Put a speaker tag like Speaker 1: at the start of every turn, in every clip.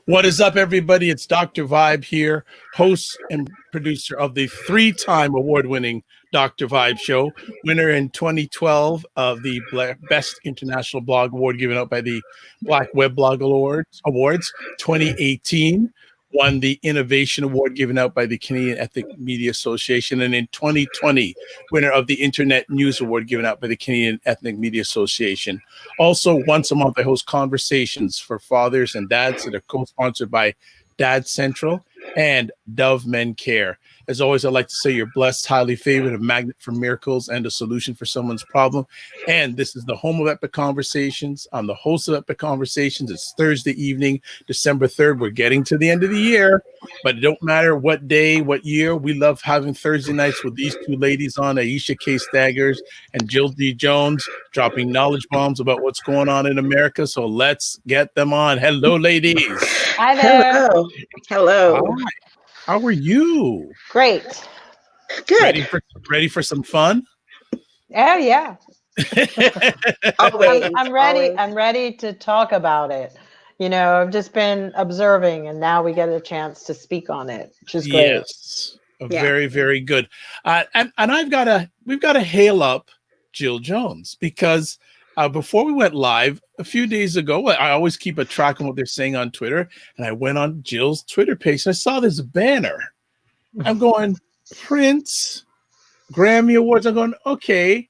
Speaker 1: What is up, everybody? It's Dr. Vibe here, host and producer of the three-time award-winning Dr. Vibe show, winner in 2012 of the Best International Blog Award given out by the Black Web Blog Awards. 2018 won the Innovation Award given out by the Canadian Ethnic Media Association, and in 2020, winner of the Internet News Award given out by the Canadian Ethnic Media Association. Also, once a month, I host conversations for fathers and dads that are co-sponsored by Dad Central and Dove Men Care. As always, I'd like to say you're blessed, highly favored, a magnet for miracles, and a solution for someone's problem. And this is the home of Epic Conversations. I'm the host of Epic Conversations. It's Thursday evening, December 3rd. We're getting to the end of the year, but it don't matter what day, what year. We love having Thursday nights with these two ladies on, Aisha K Staggers and Jill D. Jones, dropping knowledge bombs about what's going on in America. So let's get them on. Hello, ladies.
Speaker 2: Hi there.
Speaker 3: Hello.
Speaker 1: Hi. How are you?
Speaker 2: Great.
Speaker 3: Good.
Speaker 1: Ready for some fun?
Speaker 2: Oh yeah.
Speaker 3: Always.
Speaker 2: I'm ready.
Speaker 3: Always.
Speaker 2: I'm ready to talk about it. You know, I've just been observing, and now we get a chance to speak on it, which is great.
Speaker 1: Yes, very, very good. And we've got to hail up Jill Jones, because before we went live a few days ago, I always keep a track of what they're saying on Twitter, and I went on Jill's Twitter page and I saw this banner. I'm going, Prince, Grammy Awards. I'm going, okay,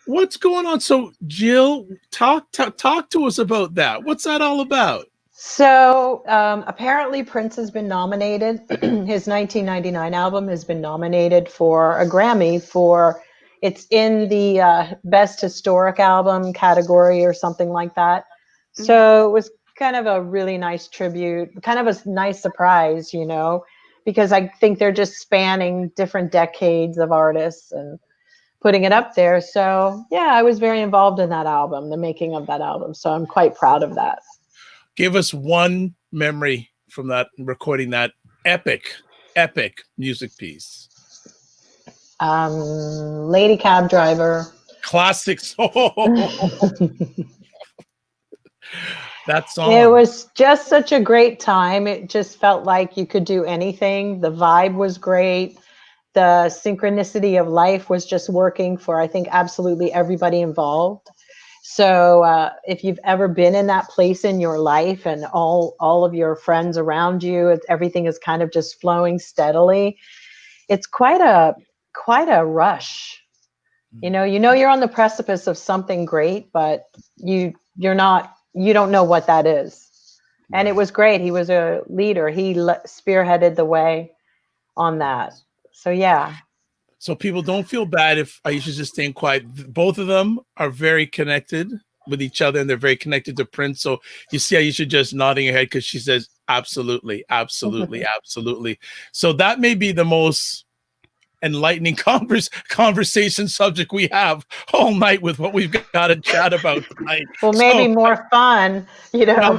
Speaker 1: what's going on? So Jill, talk to us about that. What's that all about?
Speaker 2: So apparently Prince has been nominated. His 1999 album has been nominated for a Grammy for. It's in the Best Historic Album category or something like that. So it was kind of a really nice tribute, kind of a nice surprise, you know, because I think they're just spanning different decades of artists and putting it up there. So, yeah, I was very involved in that album, the making of that album. So I'm quite proud of that.
Speaker 1: Give us one memory from that, recording that epic music piece.
Speaker 2: Lady Cab Driver.
Speaker 1: Classics. That song.
Speaker 2: It was just such a great time. It just felt like you could do anything. The vibe was great. The synchronicity of life was just working for, I think, absolutely everybody involved. So if you've ever been in that place in your life and all of your friends around you, everything is kind of just flowing steadily. It's quite a rush. You know you're on the precipice of something great, but you don't know what that is. And it was great. He was a leader. He spearheaded the way on that. So yeah.
Speaker 1: So people don't feel bad if Aisha's just staying quiet. Both of them are very connected with each other, and they're very connected to Prince. So you see Aisha just nodding her head because she says absolutely, absolutely, absolutely. So that may be the most enlightening conversation subject we have all night with what we've got to chat about tonight.
Speaker 2: Well, maybe more fun, you know.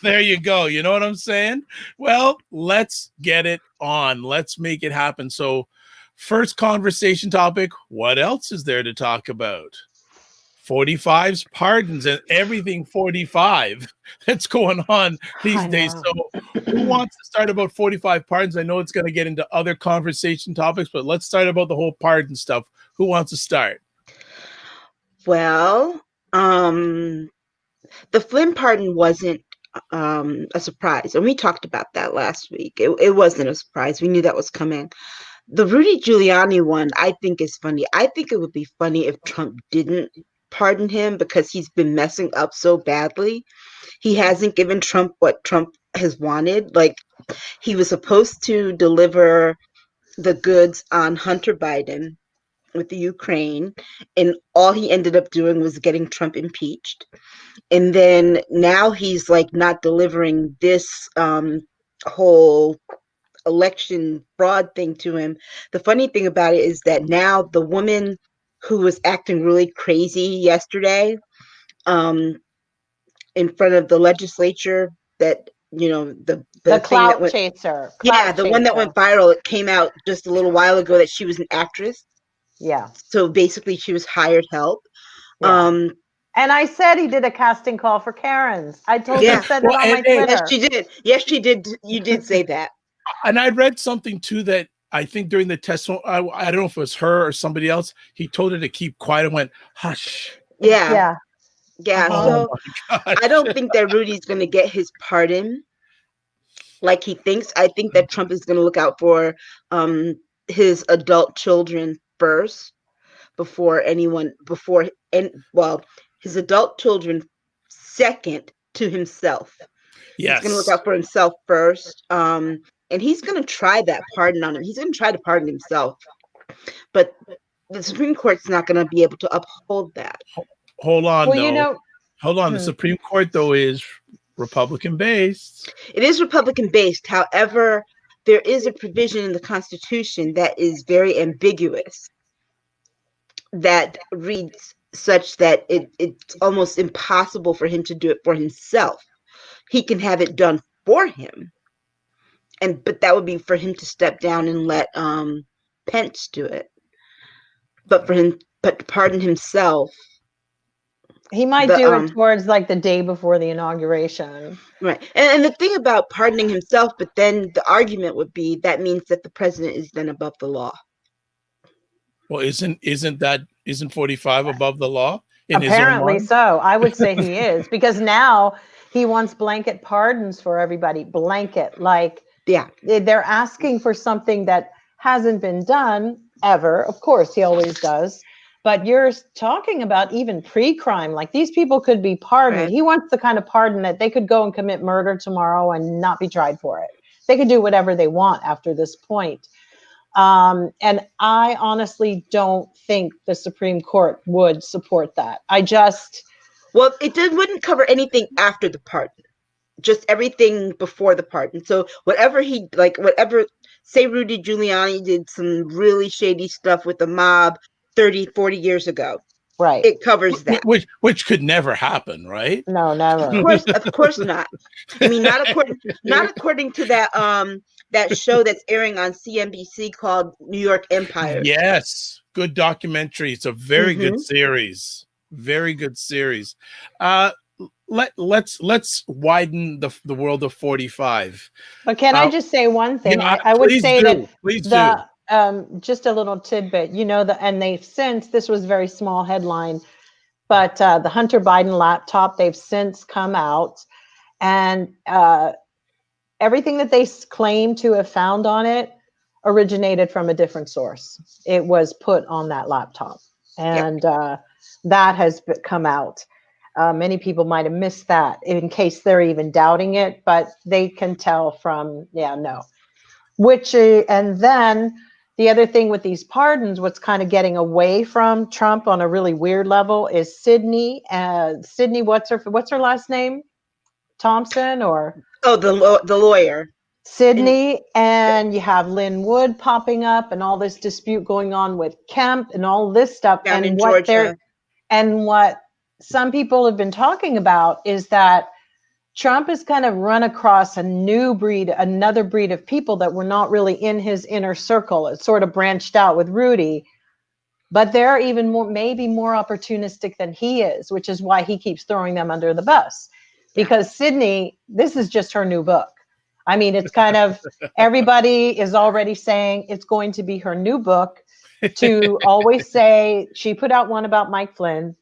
Speaker 1: There you go. You know what I'm saying? Well, let's get it on. Let's make it happen. So first conversation topic, what else is there to talk about? 45's pardons and everything 45 that's going on these days. So who wants to start about 45 pardons? I know it's going to get into other conversation topics, but let's start about the whole pardon stuff. Who wants to start?
Speaker 3: Well, the Flynn pardon wasn't a surprise. And we talked about that last week. It wasn't a surprise. We knew that was coming. The Rudy Giuliani one, I think, is funny. I think it would be funny if Trump didn't pardon him, because he's been messing up so badly. He hasn't given Trump what Trump has wanted. Like, he was supposed to deliver the goods on Hunter Biden with the Ukraine, and all he ended up doing was getting Trump impeached. And then now he's like not delivering this whole election fraud thing to him. The funny thing about it is that now the woman who was acting really crazy yesterday in front of the legislature, that, you know, the
Speaker 2: clout chaser.
Speaker 3: The one that went viral, it came out just a little while ago that she was an actress.
Speaker 2: Yeah.
Speaker 3: So basically she was hired help.
Speaker 2: Yeah. And I said he did a casting call for Karens. I said it on my Twitter.
Speaker 3: Yes, she did. Yes, she did. You did say that.
Speaker 1: And I read something too that I think during the testimony, I don't know if it was her or somebody else, he told her to keep quiet and went, hush.
Speaker 3: Yeah.
Speaker 2: Uh-huh.
Speaker 3: So I don't think that Rudy's going to get his pardon like he thinks. I think that Trump is going to look out for his adult children first his adult children second to himself.
Speaker 1: Yes.
Speaker 3: He's going to look out for himself first. And he's going to try that pardon on him. He's going to try to pardon himself. But the Supreme Court's not going to be able to uphold that.
Speaker 1: Hold on,
Speaker 2: well,
Speaker 1: Hold on. The Supreme Court, though, is Republican-based.
Speaker 3: It is Republican-based. However, there is a provision in the Constitution that is very ambiguous that reads such that it's almost impossible for him to do it for himself. He can have it done for him, but that would be for him to step down and let Pence do it. But to pardon himself,
Speaker 2: he might do it towards like the day before the inauguration.
Speaker 3: Right. And the thing about pardoning himself, but then the argument would be that means that the president is then above the law.
Speaker 1: Well, isn't 45 above the law?
Speaker 2: Apparently so. I would say he is, because now he wants blanket pardons for everybody. Blanket, they're asking for something that hasn't been done ever. Of course, he always does. But you're talking about even pre-crime, like these people could be pardoned. Right. He wants the kind of pardon that they could go and commit murder tomorrow and not be tried for it. They could do whatever they want after this point. And I honestly don't think the Supreme Court would support that.
Speaker 3: Well, wouldn't cover anything after the pardon, just everything before the pardon. So whatever say Rudy Giuliani did some really shady stuff with the mob 30, 40 years ago.
Speaker 2: Right.
Speaker 3: It covers that.
Speaker 1: Which could never happen, right?
Speaker 2: No, never.
Speaker 3: Of course not. I mean, not according to that show that's airing on CNBC called New York Empire.
Speaker 1: Yes. Good documentary. It's a very good series. Very good series. Let's widen the world of 45.
Speaker 2: But can I just say one thing? I would say
Speaker 1: please do.
Speaker 2: Just a little tidbit, and they've since, this was a very small headline, but the Hunter Biden laptop, they've since come out, and everything that they claim to have found on it originated from a different source. It was put on that laptop, and that has come out. Many people might have missed that in case they're even doubting it, but they can tell from, and then the other thing with these pardons, what's kind of getting away from Trump on a really weird level is Sydney. Sydney, what's her last name? Thompson or?
Speaker 3: Oh, the lawyer.
Speaker 2: Sydney, and you have Lynn Wood popping up, and all this dispute going on with Kemp and all this stuff.
Speaker 3: Down in Georgia.
Speaker 2: And what some people have been talking about is that Trump has kind of run across another breed of people that were not really in his inner circle. It sort of branched out with Rudy, but they're even maybe more opportunistic than he is, which is why he keeps throwing them under the bus. Because Sydney, this is just her new book. I mean, it's kind of, everybody is already saying it's going to be her new book to always say, she put out one about Mike Flynn,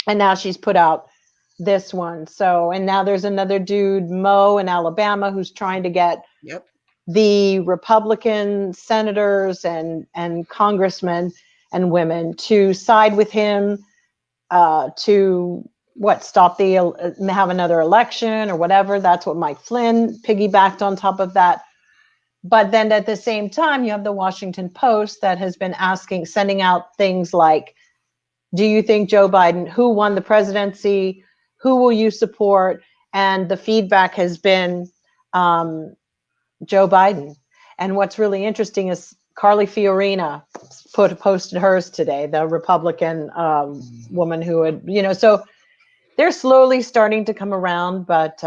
Speaker 2: and now she's put out this one. So, and now there's another dude, Mo in Alabama, who's trying to get the Republican senators and congressmen and women to side with him to have another election or whatever. That's what Mike Flynn piggybacked on top of that. But then at the same time, you have the Washington Post that has been sending out things like, do you think Joe Biden, who won the presidency? Who will you support? And the feedback has been Joe Biden. And what's really interesting is Carly Fiorina posted hers today, the Republican woman who had, so they're slowly starting to come around. But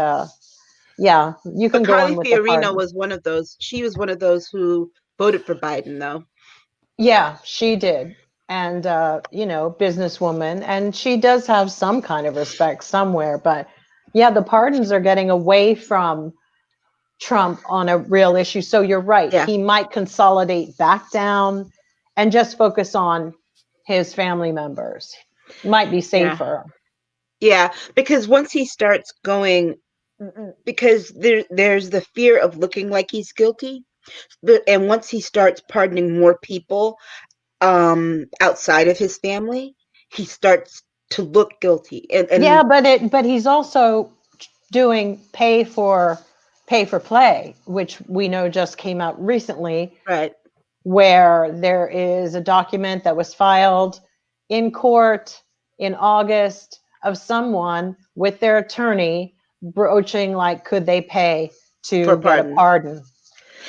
Speaker 2: you can go on with
Speaker 3: Carly Fiorina was one of those. She was one of those who voted for Biden, though.
Speaker 2: Yeah, she did. and businesswoman, and she does have some kind of respect somewhere. But yeah, the pardons are getting away from Trump on a real issue. So you're right.
Speaker 3: Yeah.
Speaker 2: He might consolidate back down and just focus on his family members. Might be safer.
Speaker 3: Yeah, because once he starts going, because there's the fear of looking like he's guilty, and once he starts pardoning more people outside of his family, he starts to look guilty. And
Speaker 2: Yeah, but he's also doing pay for play, which we know just came out recently,
Speaker 3: right,
Speaker 2: where there is a document that was filed in court in August of someone with their attorney broaching like, could they pay
Speaker 3: for
Speaker 2: to get a
Speaker 3: pardon.
Speaker 2: pardon?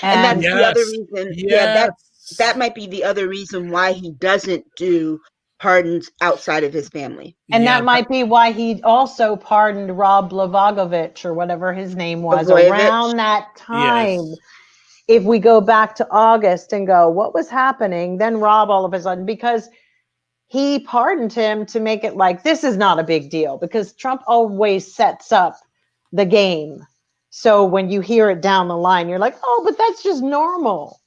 Speaker 3: And that's the other
Speaker 1: Yes.
Speaker 3: reason. Yeah,
Speaker 1: Yes.
Speaker 3: that might be the other reason why he doesn't do pardons outside of his family.
Speaker 2: And
Speaker 1: Yeah,
Speaker 2: that might be why he also pardoned Rob Blavagovich, or whatever his name was,
Speaker 3: Blagojevich?
Speaker 2: around that time.
Speaker 1: Yes.
Speaker 2: If we go back to August and go, what was happening? Then Rob all of a sudden, because he pardoned him to make it like, this is not a big deal, because Trump always sets up the game. So when you hear it down the line, you're like, oh, but that's just normal.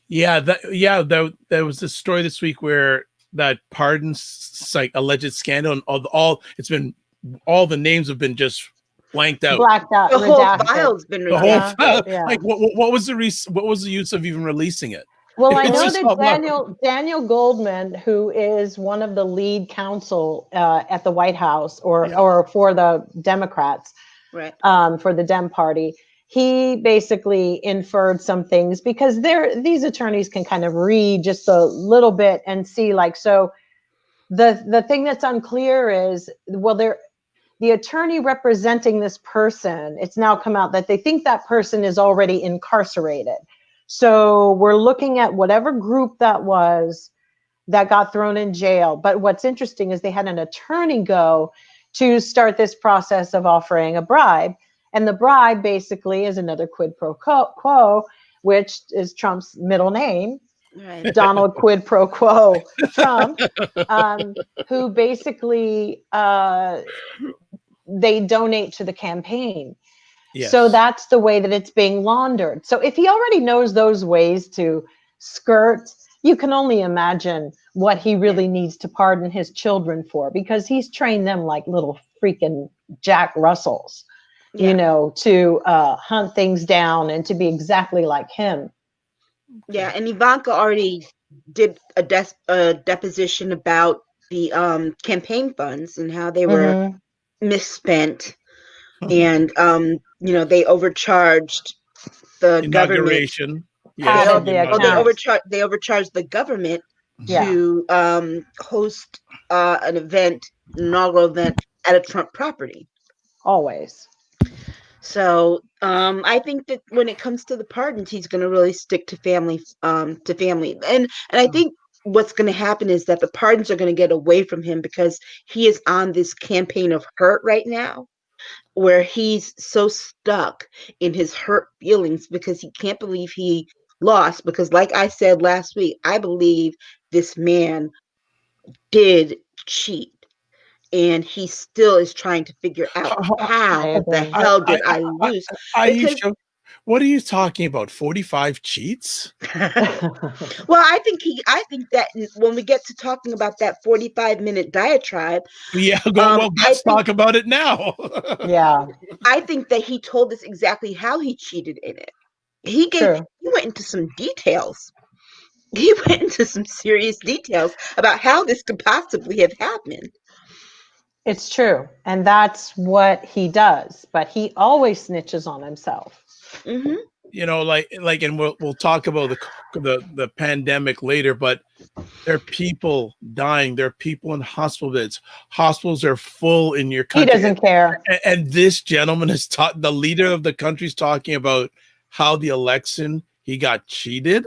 Speaker 1: Yeah, there was this story this week where that pardon like alleged scandal, and all it's been, all the names have been just blanked out.
Speaker 2: Blacked out,
Speaker 3: The whole
Speaker 2: redacted.
Speaker 3: file's been
Speaker 1: The whole
Speaker 3: redacted.
Speaker 1: file.
Speaker 2: Yeah.
Speaker 1: Like what was the use of even releasing it?
Speaker 2: Well, I
Speaker 1: It's
Speaker 2: know
Speaker 1: just
Speaker 2: that
Speaker 1: all bluff.
Speaker 2: Daniel Goldman, who is one of the lead counsel at the White House, or for the Democrats,
Speaker 3: Right.
Speaker 2: For the Dem Party, he basically inferred some things, because these attorneys can kind of read just a little bit and see, like, so the thing that's unclear is, well, the attorney representing this person, it's now come out that they think that person is already incarcerated. So we're looking at whatever group that was that got thrown in jail. But what's interesting is they had an attorney go to start this process of offering a bribe. And the bribe basically is another quid pro quo, which is Trump's middle name,
Speaker 3: Right.
Speaker 2: Donald Quid Pro Quo Trump, who basically they donate to the campaign.
Speaker 1: Yes.
Speaker 2: So that's the way that it's being laundered. So if he already knows those ways to skirt, you can only imagine what he really needs to pardon his children for, because he's trained them like little freaking Jack Russells, to hunt things down and to be exactly like him.
Speaker 3: Yeah, and Ivanka already did a deposition about the campaign funds and how they were misspent, and they overcharged the
Speaker 1: Inauguration.
Speaker 3: government.
Speaker 1: Yes.
Speaker 3: They overcharged the government
Speaker 2: Yeah.
Speaker 3: to host an inaugural event at a Trump property.
Speaker 2: Always.
Speaker 3: So I think that when it comes to the pardons, he's going to really stick to family, and I think what's going to happen is that the pardons are going to get away from him, because he is on this campaign of hurt right now, where he's so stuck in his hurt feelings because he can't believe he lost. Because, like I said last week, I believe this man did cheat. And he still is trying to figure out how the hell did I lose?
Speaker 1: Aisha, what are you talking about? 45 cheats?
Speaker 3: Well, I think that when we get to talking about that 45-minute diatribe,
Speaker 1: let's talk about it now.
Speaker 2: Yeah.
Speaker 3: I think that he told us exactly how he cheated in it. He went into some details. He went into some serious details about how this could possibly have happened.
Speaker 2: It's true. And that's what he does. But he always snitches on himself.
Speaker 3: Mm-hmm.
Speaker 1: And we'll talk about the pandemic later, but there are people dying. There are people in hospital beds. Hospitals are full in your country.
Speaker 2: He doesn't care.
Speaker 1: And this gentleman is the leader of the country is talking about how the election, he got cheated.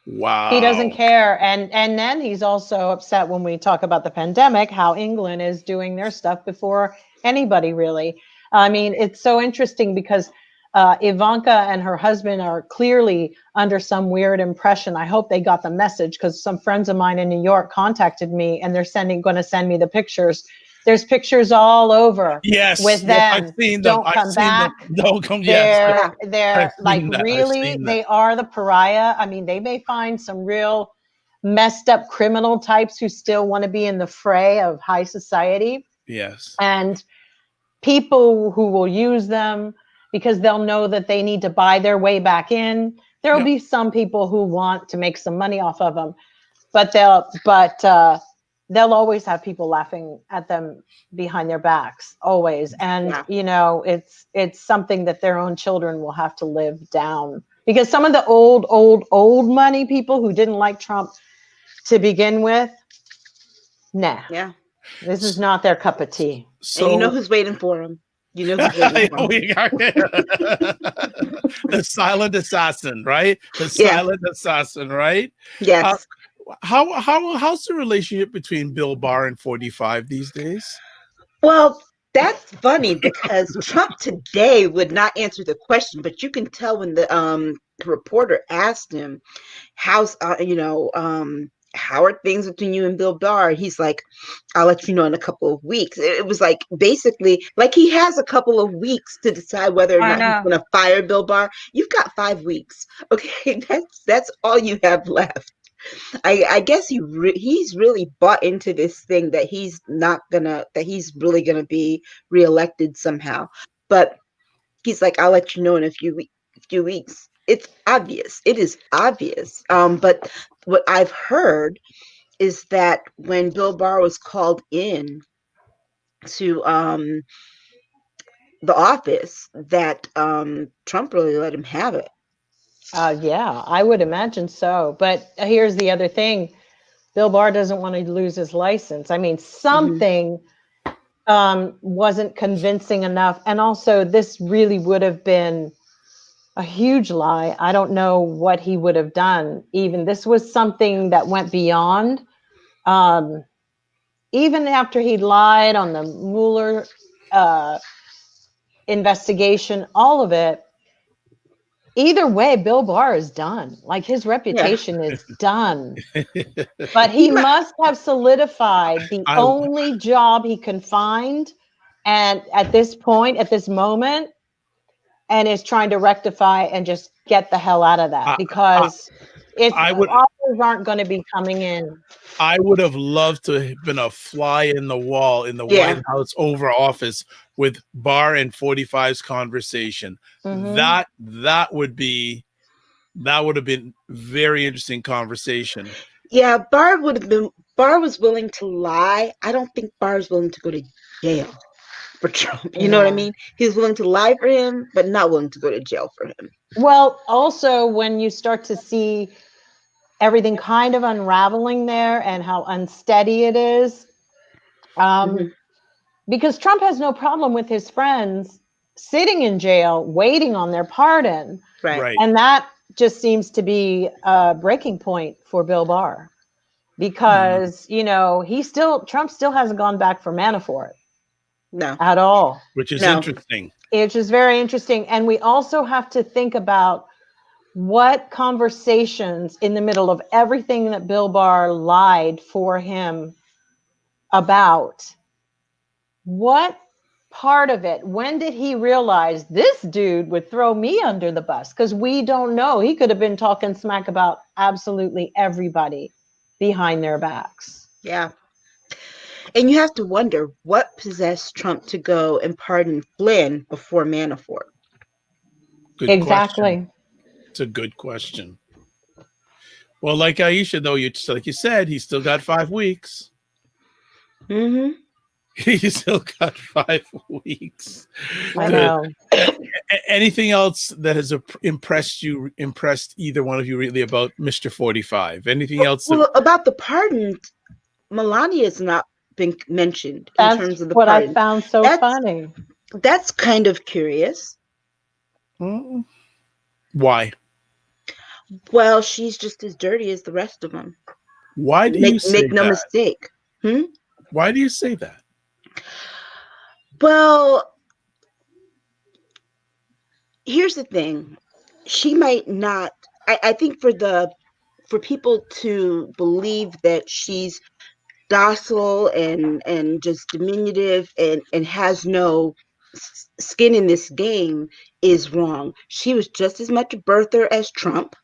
Speaker 1: Wow.
Speaker 2: He doesn't care. And then he's also upset when we talk about the pandemic, how England is doing their stuff before anybody really. I mean, it's so interesting because Ivanka and her husband are clearly under some weird impression. I hope they got the message, because some friends of mine in New York contacted me and they're going to send me the pictures. There's pictures all over with them.
Speaker 1: I've seen them.
Speaker 2: Don't
Speaker 1: I've
Speaker 2: come
Speaker 1: seen
Speaker 2: back.
Speaker 1: them. Don't come. Yes,
Speaker 2: They're like, really, they are the pariah. I mean, they may find some real messed up criminal types who still want to be in the fray of high society.
Speaker 1: Yes.
Speaker 2: And people who will use them because they'll know that they need to buy their way back in. There will be some people who want to make some money off of them, but they'll always have people laughing at them behind their backs, always. And you know, it's something that their own children will have to live down, because some of the old money people who didn't like Trump to begin with, this is not their cup of tea.
Speaker 3: So, and you know who's waiting for him. You know who's waiting for him.
Speaker 1: The silent assassin, right? The silent assassin, right?
Speaker 3: Yes.
Speaker 1: How's the relationship between Bill Barr and 45 these days?
Speaker 3: Well, that's funny, because Trump today would not answer the question, but you can tell when the reporter asked him, how's how are things between you and Bill Barr? He's like, I'll let you know in a couple of weeks. It was like, basically, like, he has a couple of weeks to decide whether or not he's going to fire Bill Barr. You've got 5 weeks. Okay, that's all you have left. I guess he's really bought into this thing that he's really gonna be reelected somehow. But he's like, I'll let you know in a few weeks. It's obvious. It is obvious. But what I've heard is that when Bill Barr was called in to the office, that Trump really let him have it.
Speaker 2: Yeah, I would imagine so. But here's the other thing. Bill Barr doesn't want to lose his license. I mean, something wasn't convincing enough. And also, this really would have been a huge lie. I don't know what he would have done. Even this was something that went beyond. Even after he lied on the Mueller investigation, all of it, either way, Bill Barr is done. Like, his reputation is done. But he must have solidified the only job he can find, and at this point, at this moment, and is trying to rectify and just get the hell out of that, because offers aren't going to be coming in.
Speaker 1: I would have loved to have been a fly in the wall in the White House Oval Office with Barr and 45's conversation. That would have been very interesting conversation.
Speaker 3: Yeah, Barr was willing to lie. I don't think Barr is willing to go to jail for Trump. You know what I mean? He's willing to lie for him, but not willing to go to jail for him.
Speaker 2: Well, also, when you start to see everything kind of unraveling there and how unsteady it is, because Trump has no problem with his friends sitting in jail waiting on their pardon.
Speaker 3: Right.
Speaker 2: And that just seems to be a breaking point for Bill Barr, because you know, Trump still hasn't gone back for Manafort.
Speaker 3: No.
Speaker 2: At all.
Speaker 1: Which is interesting.
Speaker 2: Which is very interesting. And we also have to think about what conversations in the middle of everything that Bill Barr lied for him about, what part of it, when did he realize this dude would throw me under the bus? Because we don't know. He could have been talking smack about absolutely everybody behind their backs.
Speaker 3: Yeah. And you have to wonder what possessed Trump to go and pardon Flynn before Manafort.
Speaker 1: Good question. It's a good question. Well, like Aisha, though, like you said, he's still got 5 weeks. He's still got 5 weeks.
Speaker 2: I know.
Speaker 1: Anything else that has impressed either one of you really about Mr. 45? Anything else?
Speaker 3: Well, about the pardon, Melania has not been mentioned in terms of the pardon.
Speaker 2: That's what I found so funny.
Speaker 3: That's kind of curious.
Speaker 1: Why?
Speaker 3: Well, she's just as dirty as the rest of them.
Speaker 1: Why do you say
Speaker 3: make no mistake?
Speaker 1: Why do you say that?
Speaker 3: Well, here's the thing. She might not. I think for people to believe that she's docile and just diminutive and has no skin in this game is wrong. She was just as much a birther as Trump.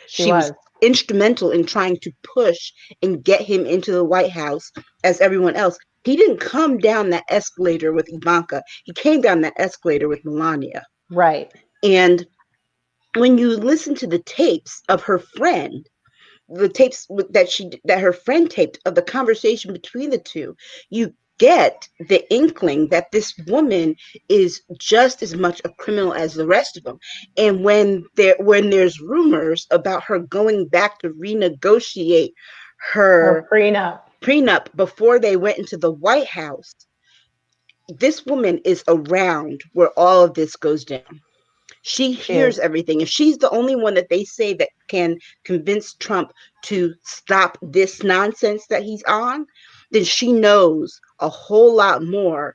Speaker 2: She
Speaker 3: She was
Speaker 2: was.
Speaker 3: instrumental in trying to push and get him into the White House as everyone else. He didn't come down that escalator with Ivanka. He came down that escalator with Melania.
Speaker 2: Right.
Speaker 3: And when you listen to the tapes of her friend, the tapes that her friend taped of the conversation between the two, you get the inkling that this woman is just as much a criminal as the rest of them. And when there's rumors about her going back to renegotiate
Speaker 2: Her
Speaker 3: her
Speaker 2: prenup.
Speaker 3: before they went into the White House, this woman is around where all of this goes down. She
Speaker 2: She
Speaker 3: hears
Speaker 2: is.
Speaker 3: everything. If she's the only one that they say that can convince Trump to stop this nonsense that he's on, then she knows a whole lot more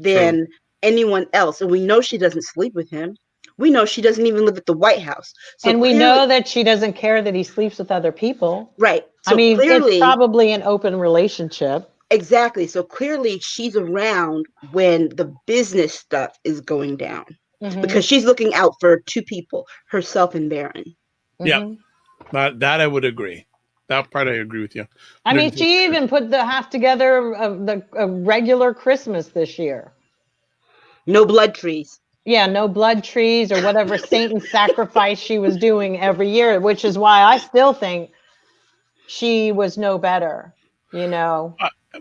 Speaker 1: True.
Speaker 3: than anyone else. And we know she doesn't sleep with him. We know she doesn't even live at the White House. So
Speaker 2: And we
Speaker 3: clearly,
Speaker 2: know that she doesn't care that he sleeps with other people.
Speaker 3: right.
Speaker 2: I
Speaker 3: So
Speaker 2: mean, it's
Speaker 3: clearly,
Speaker 2: probably an open relationship.
Speaker 3: exactly. So clearly, she's around when the business stuff is going down
Speaker 2: Hmm.
Speaker 3: because she's looking out for two people, herself and Barron.
Speaker 1: Yeah,
Speaker 2: Hmm.
Speaker 1: that I would agree. That part I agree with you.
Speaker 2: I mean, she even put the half together of the regular Christmas this year.
Speaker 3: No blood trees.
Speaker 2: Yeah, no blood trees or whatever Satan sacrifice she was doing every year, which is why I still think she was no better, you know.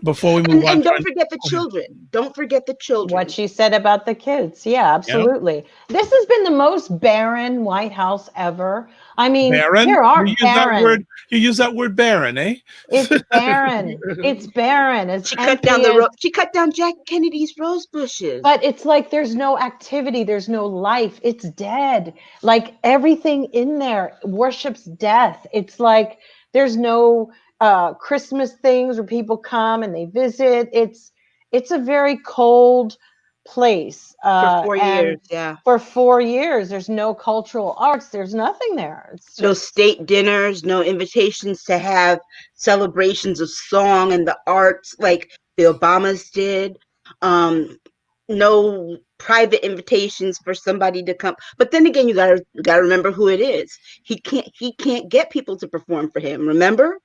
Speaker 1: Before we move
Speaker 3: And
Speaker 1: on
Speaker 3: and
Speaker 1: to
Speaker 3: don't forget the children. Don't forget the
Speaker 2: What
Speaker 3: children.
Speaker 2: she said about the kids. Yeah,
Speaker 1: yeah,
Speaker 2: absolutely. This has been the most barren White House ever. I mean,
Speaker 1: Barron.
Speaker 2: there
Speaker 1: You
Speaker 2: aren't
Speaker 1: use that word.
Speaker 2: barren.
Speaker 1: You use that word, Barron, eh?
Speaker 2: It's barren. It's barren. As
Speaker 3: She cut down
Speaker 2: empty as,
Speaker 3: she cut down Jack Kennedy's rose bushes.
Speaker 2: but it's like there's no activity, there's no life. It's dead. Like everything in there worships death. It's like there's no Christmas things where people come and they visit. It's a very cold place.
Speaker 3: For 4 years,
Speaker 2: And
Speaker 3: yeah.
Speaker 2: for 4 years, there's no cultural arts. There's nothing there. It's
Speaker 3: No
Speaker 2: just
Speaker 3: state dinners, no invitations to have celebrations of song and the arts like the Obamas did. No private invitations for somebody to come. But then again, you gotta remember who it is. He can't get people to perform for him. Remember?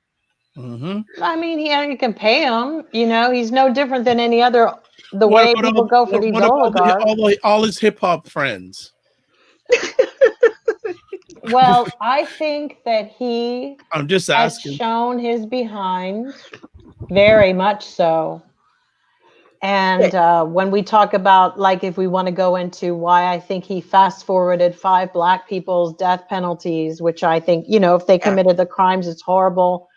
Speaker 1: Hmm.
Speaker 2: I mean, he can pay him. You know, he's no different than any other. The
Speaker 1: What
Speaker 2: way
Speaker 1: about
Speaker 2: people go for these
Speaker 1: what about
Speaker 2: oligarchs.
Speaker 1: all his hip hop friends?
Speaker 2: Well, I think that he
Speaker 1: I'm just
Speaker 2: has
Speaker 1: asking.
Speaker 2: shown his behind very much so.
Speaker 3: But
Speaker 2: And when we talk about, like, if we want to go into why I think he fast forwarded 5 Black people's death penalties, which I think, you know, if they
Speaker 3: yeah,
Speaker 2: committed the crimes, it's horrible.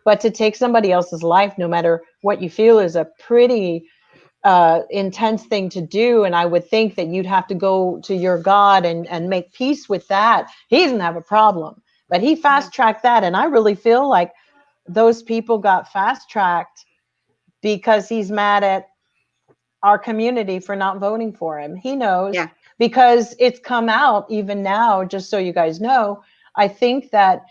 Speaker 2: But to take somebody else's life, no matter what you feel, is a pretty intense thing to do. And I would think that you'd have to go to your God and make peace with that. He doesn't have a problem, but he fast tracked that. And I really feel like those people got fast tracked because he's mad at our community for not voting for him. He knows
Speaker 3: yeah,
Speaker 2: because it's come out even now, just so you guys know. I think that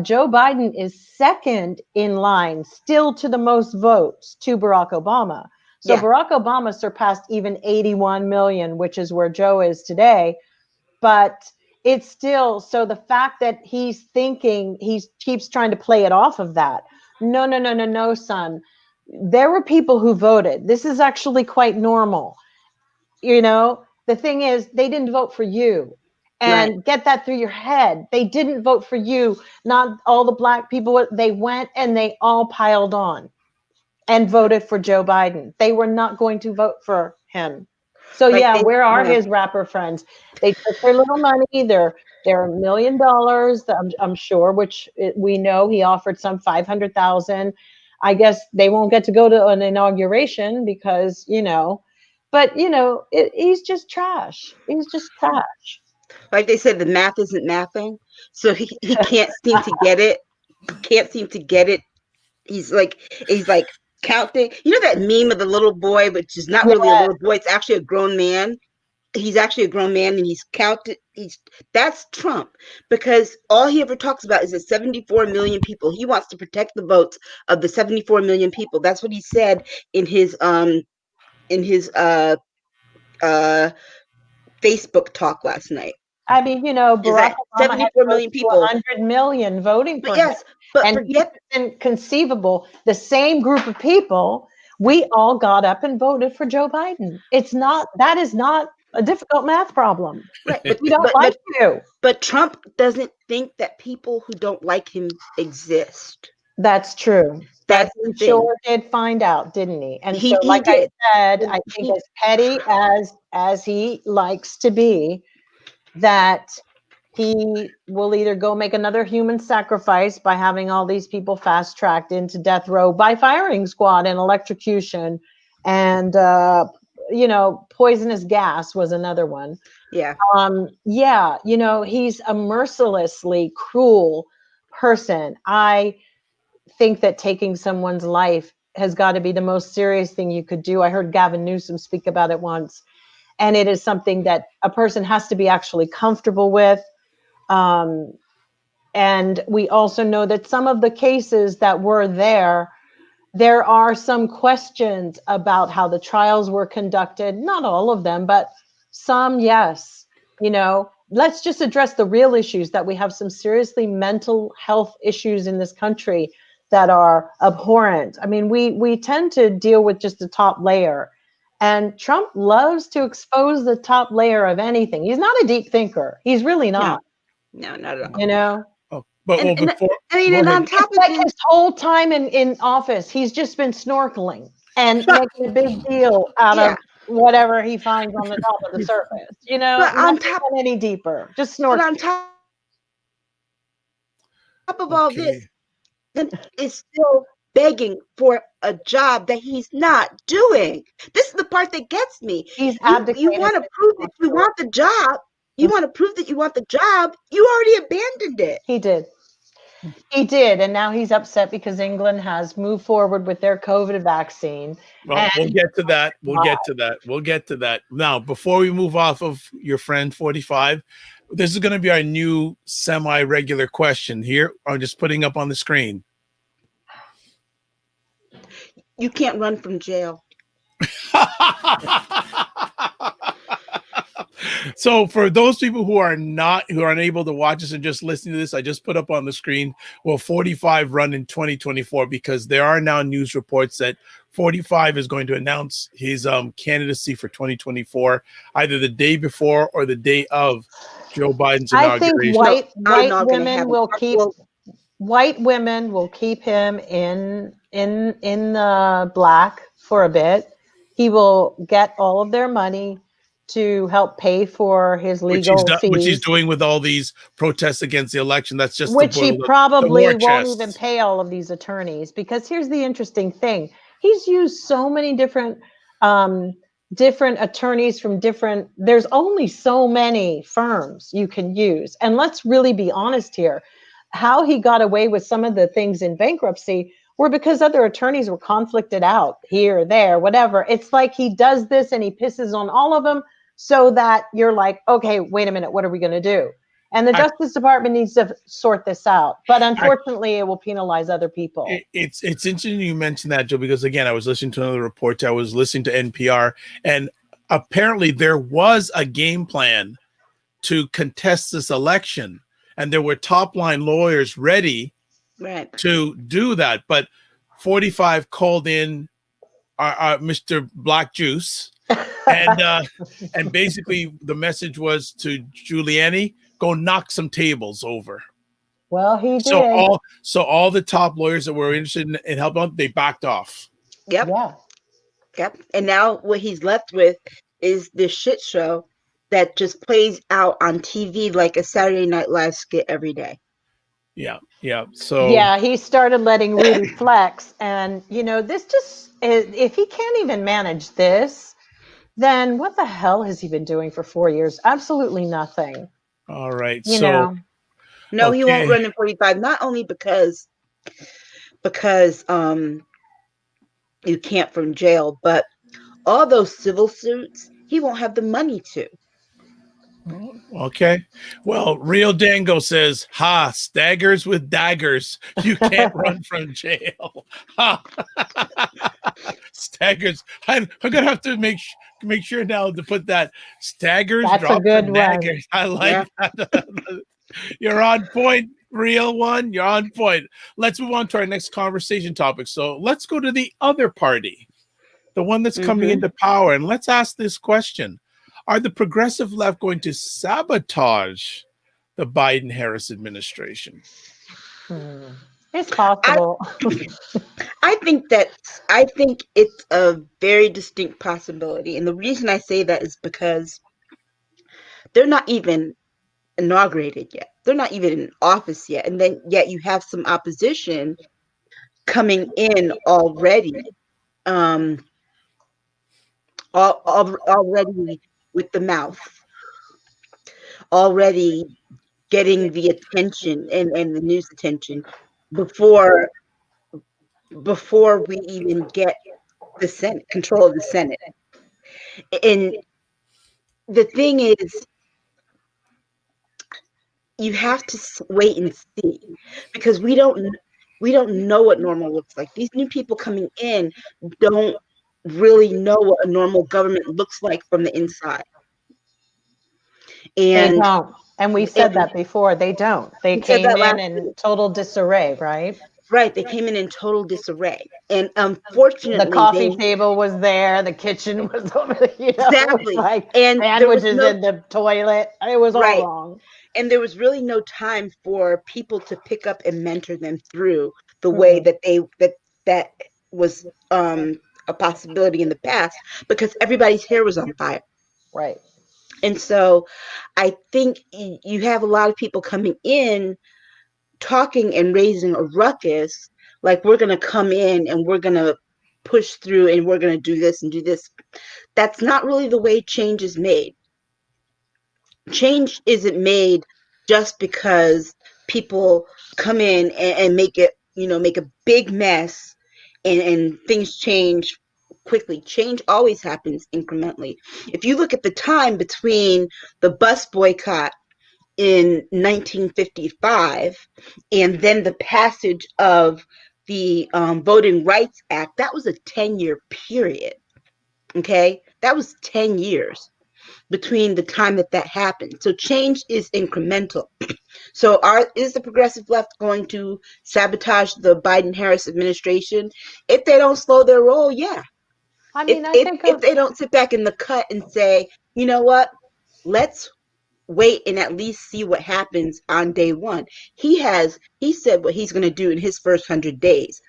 Speaker 2: Joe Biden is second in line still to the most votes to Barack Obama. So
Speaker 3: yeah.
Speaker 2: Barack Obama surpassed even 81 million, which is where Joe is today. But it's still, so the fact that he's thinking, he keeps trying to play it off of that. No, no, no, no, no, son. There were people who voted. This is actually quite normal. You know, the thing is, they didn't vote for you.
Speaker 3: Right.
Speaker 2: And get that through your head. They didn't vote for you. Not all the Black people. They went and they all piled on and voted for Joe Biden. They were not going to vote for him. So
Speaker 3: Like
Speaker 2: yeah,
Speaker 3: they
Speaker 2: where are
Speaker 3: yeah.
Speaker 2: his rapper friends? They took their little money. They're $1 million, I'm sure, which we know he offered some 500,000. I guess they won't get to go to an inauguration because, you know, but you know, he's just trash. He's just trash.
Speaker 3: Like they said, the math isn't mathing. So he can't seem to get it. Can't seem to get it. He's like counting. You know that meme of the little boy, which is not really a
Speaker 2: Yes,
Speaker 3: little boy, it's actually a grown man. he's actually a grown man, and he's counted. That's Trump, because all he ever talks about is the 74 million people. He wants to protect the votes of the 74 million people. That's what he said in his Facebook talk last night.
Speaker 2: I mean, Barack Obama had
Speaker 3: 74
Speaker 2: close
Speaker 3: million
Speaker 2: to
Speaker 3: people.
Speaker 2: 100 million voting for
Speaker 3: But yes,
Speaker 2: him.
Speaker 3: but
Speaker 2: And
Speaker 3: forget
Speaker 2: it's inconceivable. The same group of people, we all got up and voted for Joe Biden. That is not a difficult math problem.
Speaker 3: right,
Speaker 2: We don't like you.
Speaker 3: But Trump doesn't think that people who don't like him exist.
Speaker 2: That's true.
Speaker 3: That's
Speaker 2: He
Speaker 3: the thing.
Speaker 2: sure did find out, didn't he? And
Speaker 3: He
Speaker 2: so, like
Speaker 3: did.
Speaker 2: I said, I think as petty as he likes to be, that he will either go make another human sacrifice by having all these people fast tracked into death row by firing squad and electrocution, and poisonous gas was another one.
Speaker 3: Yeah.
Speaker 2: He's a mercilessly cruel person. I think that taking someone's life has got to be the most serious thing you could do. I heard Gavin Newsom speak about it once, and it is something that a person has to be actually comfortable with. And we also know that some of the cases that were there are some questions about how the trials were conducted. Not all of them, but some, yes. Let's just address the real issues, that we have some seriously mental health issues in this country that are abhorrent. I mean, we tend to deal with just the top layer. And Trump loves to expose the top layer of anything. He's not a deep thinker. He's really not.
Speaker 3: No, not at all.
Speaker 1: But
Speaker 3: and on top of
Speaker 2: like his whole time in office, he's just been snorkeling and making a big deal out of whatever he finds on the top of the surface.
Speaker 3: But on top
Speaker 2: any deeper, just snorkeling.
Speaker 3: But on top of all this, is still begging for a job that he's not doing. This is the part that gets me.
Speaker 2: He's
Speaker 3: you want to prove that you want the job. You want to prove that you want the job. You already abandoned it.
Speaker 2: He did. He did. And now he's upset because England has moved forward with their COVID vaccine.
Speaker 1: Well, we'll get to that. We'll get to that. Now, before we move off of your friend 45, this is going to be our new semi-regular question here. I'm just putting up on the screen.
Speaker 3: You can't run from jail.
Speaker 1: So for those people who are unable to watch us and just listening to this, I just put up on the screen, will 45 run in 2024? Because there are now news reports that 45 is going to announce his candidacy for 2024, either the day before or the day of Joe Biden's inauguration.
Speaker 2: I think white women will keep him in the black for a bit. He will get all of their money to help pay for his legal fees.
Speaker 1: Which he's doing with all these protests against the election. That's just
Speaker 2: which he probably won't even pay all of these attorneys, because here's the interesting thing. He's used so many different attorneys from there's only so many firms you can use. And let's really be honest here. How he got away with some of the things in bankruptcy were because other attorneys were conflicted out here, there, whatever. It's like he does this and he pisses on all of them, so that you're like, okay, wait a minute, what are we going to do? And the Justice Department needs to sort this out. But unfortunately, it will penalize other people.
Speaker 1: It's interesting you mentioned that, Joe, because again, I was listening to another report. I was listening to NPR, and apparently there was a game plan to contest this election, and there were top line lawyers ready to do that. But 45 called in Mr. Black Juice. And basically the message was to Giuliani, go knock some tables over.
Speaker 2: Well, he did.
Speaker 1: So all the top lawyers that were interested in helping out, they backed off.
Speaker 3: Yep. And now what he's left with is this shit show that just plays out on TV like a Saturday Night Live skit every day.
Speaker 1: Yeah. So
Speaker 2: he started letting Rudy flex, and this just, if he can't even manage this, then what the hell has he been doing for 4 years? Absolutely nothing.
Speaker 1: All right.
Speaker 3: He won't run in 45, not only because you can't from jail, but all those civil suits, he won't have the money to.
Speaker 1: Okay. Well, Real Dango says, ha, staggers with daggers. You can't run from jail. Ha. Staggers. I'm going to have to make sure now to put that staggers
Speaker 2: That's a
Speaker 1: drop for
Speaker 2: good one.
Speaker 1: daggers. I
Speaker 3: Yeah.
Speaker 1: like that. You're on point, real one. You're on point. Let's move on to our next conversation topic. So let's go to the other party, the one that's coming into power. And let's ask this question. Are the progressive left going to sabotage the Biden-Harris administration?
Speaker 2: It's possible.
Speaker 3: I think it's a very distinct possibility. And the reason I say that is because they're not even inaugurated yet. They're not even in office yet. And then yet you have some opposition coming in already. Already with the mouth, already getting the attention and the news attention before we even get the Senate, control of the Senate. And the thing is, you have to wait and see, because we don't know what normal looks like. These new people coming in don't really know what a normal government looks like from the inside.
Speaker 2: They
Speaker 3: And
Speaker 2: don't. And we said that before. They don't. They came in total disarray, right?
Speaker 3: Right. They came in total disarray. And
Speaker 2: The
Speaker 3: unfortunately,
Speaker 2: coffee table was there. The kitchen was over there.
Speaker 3: Exactly.
Speaker 2: Like
Speaker 3: And
Speaker 2: sandwiches in the toilet. It was all wrong.
Speaker 3: And there was really no time for people to pick up and mentor them through the way that that was a possibility in the past, because everybody's hair was on fire.
Speaker 2: Right.
Speaker 3: And so I think you have a lot of people coming in talking and raising a ruckus, like, we're going to come in and we're going to push through and we're going to do this and do this. That's not really the way change is made. Change isn't made just because people come in and make it, make a big mess and things change quickly. Change always happens incrementally. If you look at the time between the bus boycott in 1955 and then the passage of the Voting Rights Act, that was a 10-year period. Okay, that was 10 years between the time that happened. So change is incremental. So is the progressive left going to sabotage the Biden-Harris administration if they don't slow their roll? Yeah.
Speaker 2: I mean,
Speaker 3: if they don't sit back in the cut and say, you know what, let's wait and at least see what happens on day one. He said what he's going to do in his first 100 days.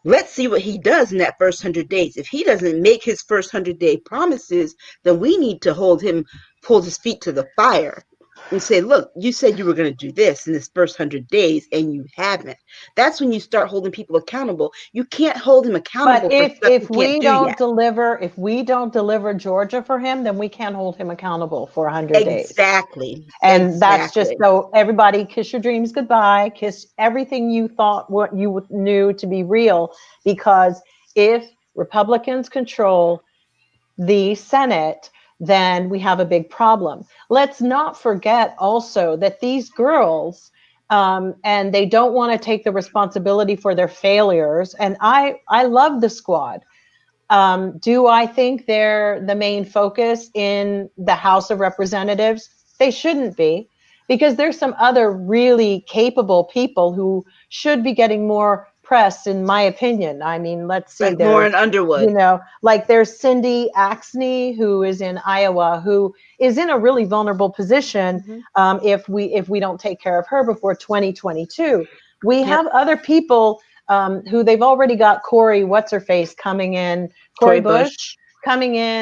Speaker 3: Let's see what he does in that first 100 days. If he doesn't make his first 100-day promises, then we need to hold his feet to the fire and say, look, you said you were going to do this in this first 100 days and you haven't. That's when you start holding people accountable. You can't hold him accountable.
Speaker 2: But if we don't deliver Georgia for him, then we can't hold him accountable for 100 days.
Speaker 3: Exactly.
Speaker 2: And that's just, so everybody kiss your dreams goodbye, kiss everything you thought, what you knew to be real, because if Republicans control the Senate, then we have a big problem. Let's not forget also that these girls, and they don't want to take the responsibility for their failures. And I love the squad. Do I think they're the main focus in the House of Representatives? They shouldn't be, because there's some other really capable people who should be getting more press, in my opinion. I mean, let's see.
Speaker 3: Like Lauren Underwood.
Speaker 2: Like there's Cindy Axne, who is in Iowa, who is in a really vulnerable position if we don't take care of her before 2022. We have other people who they've already got. Cory Bush coming in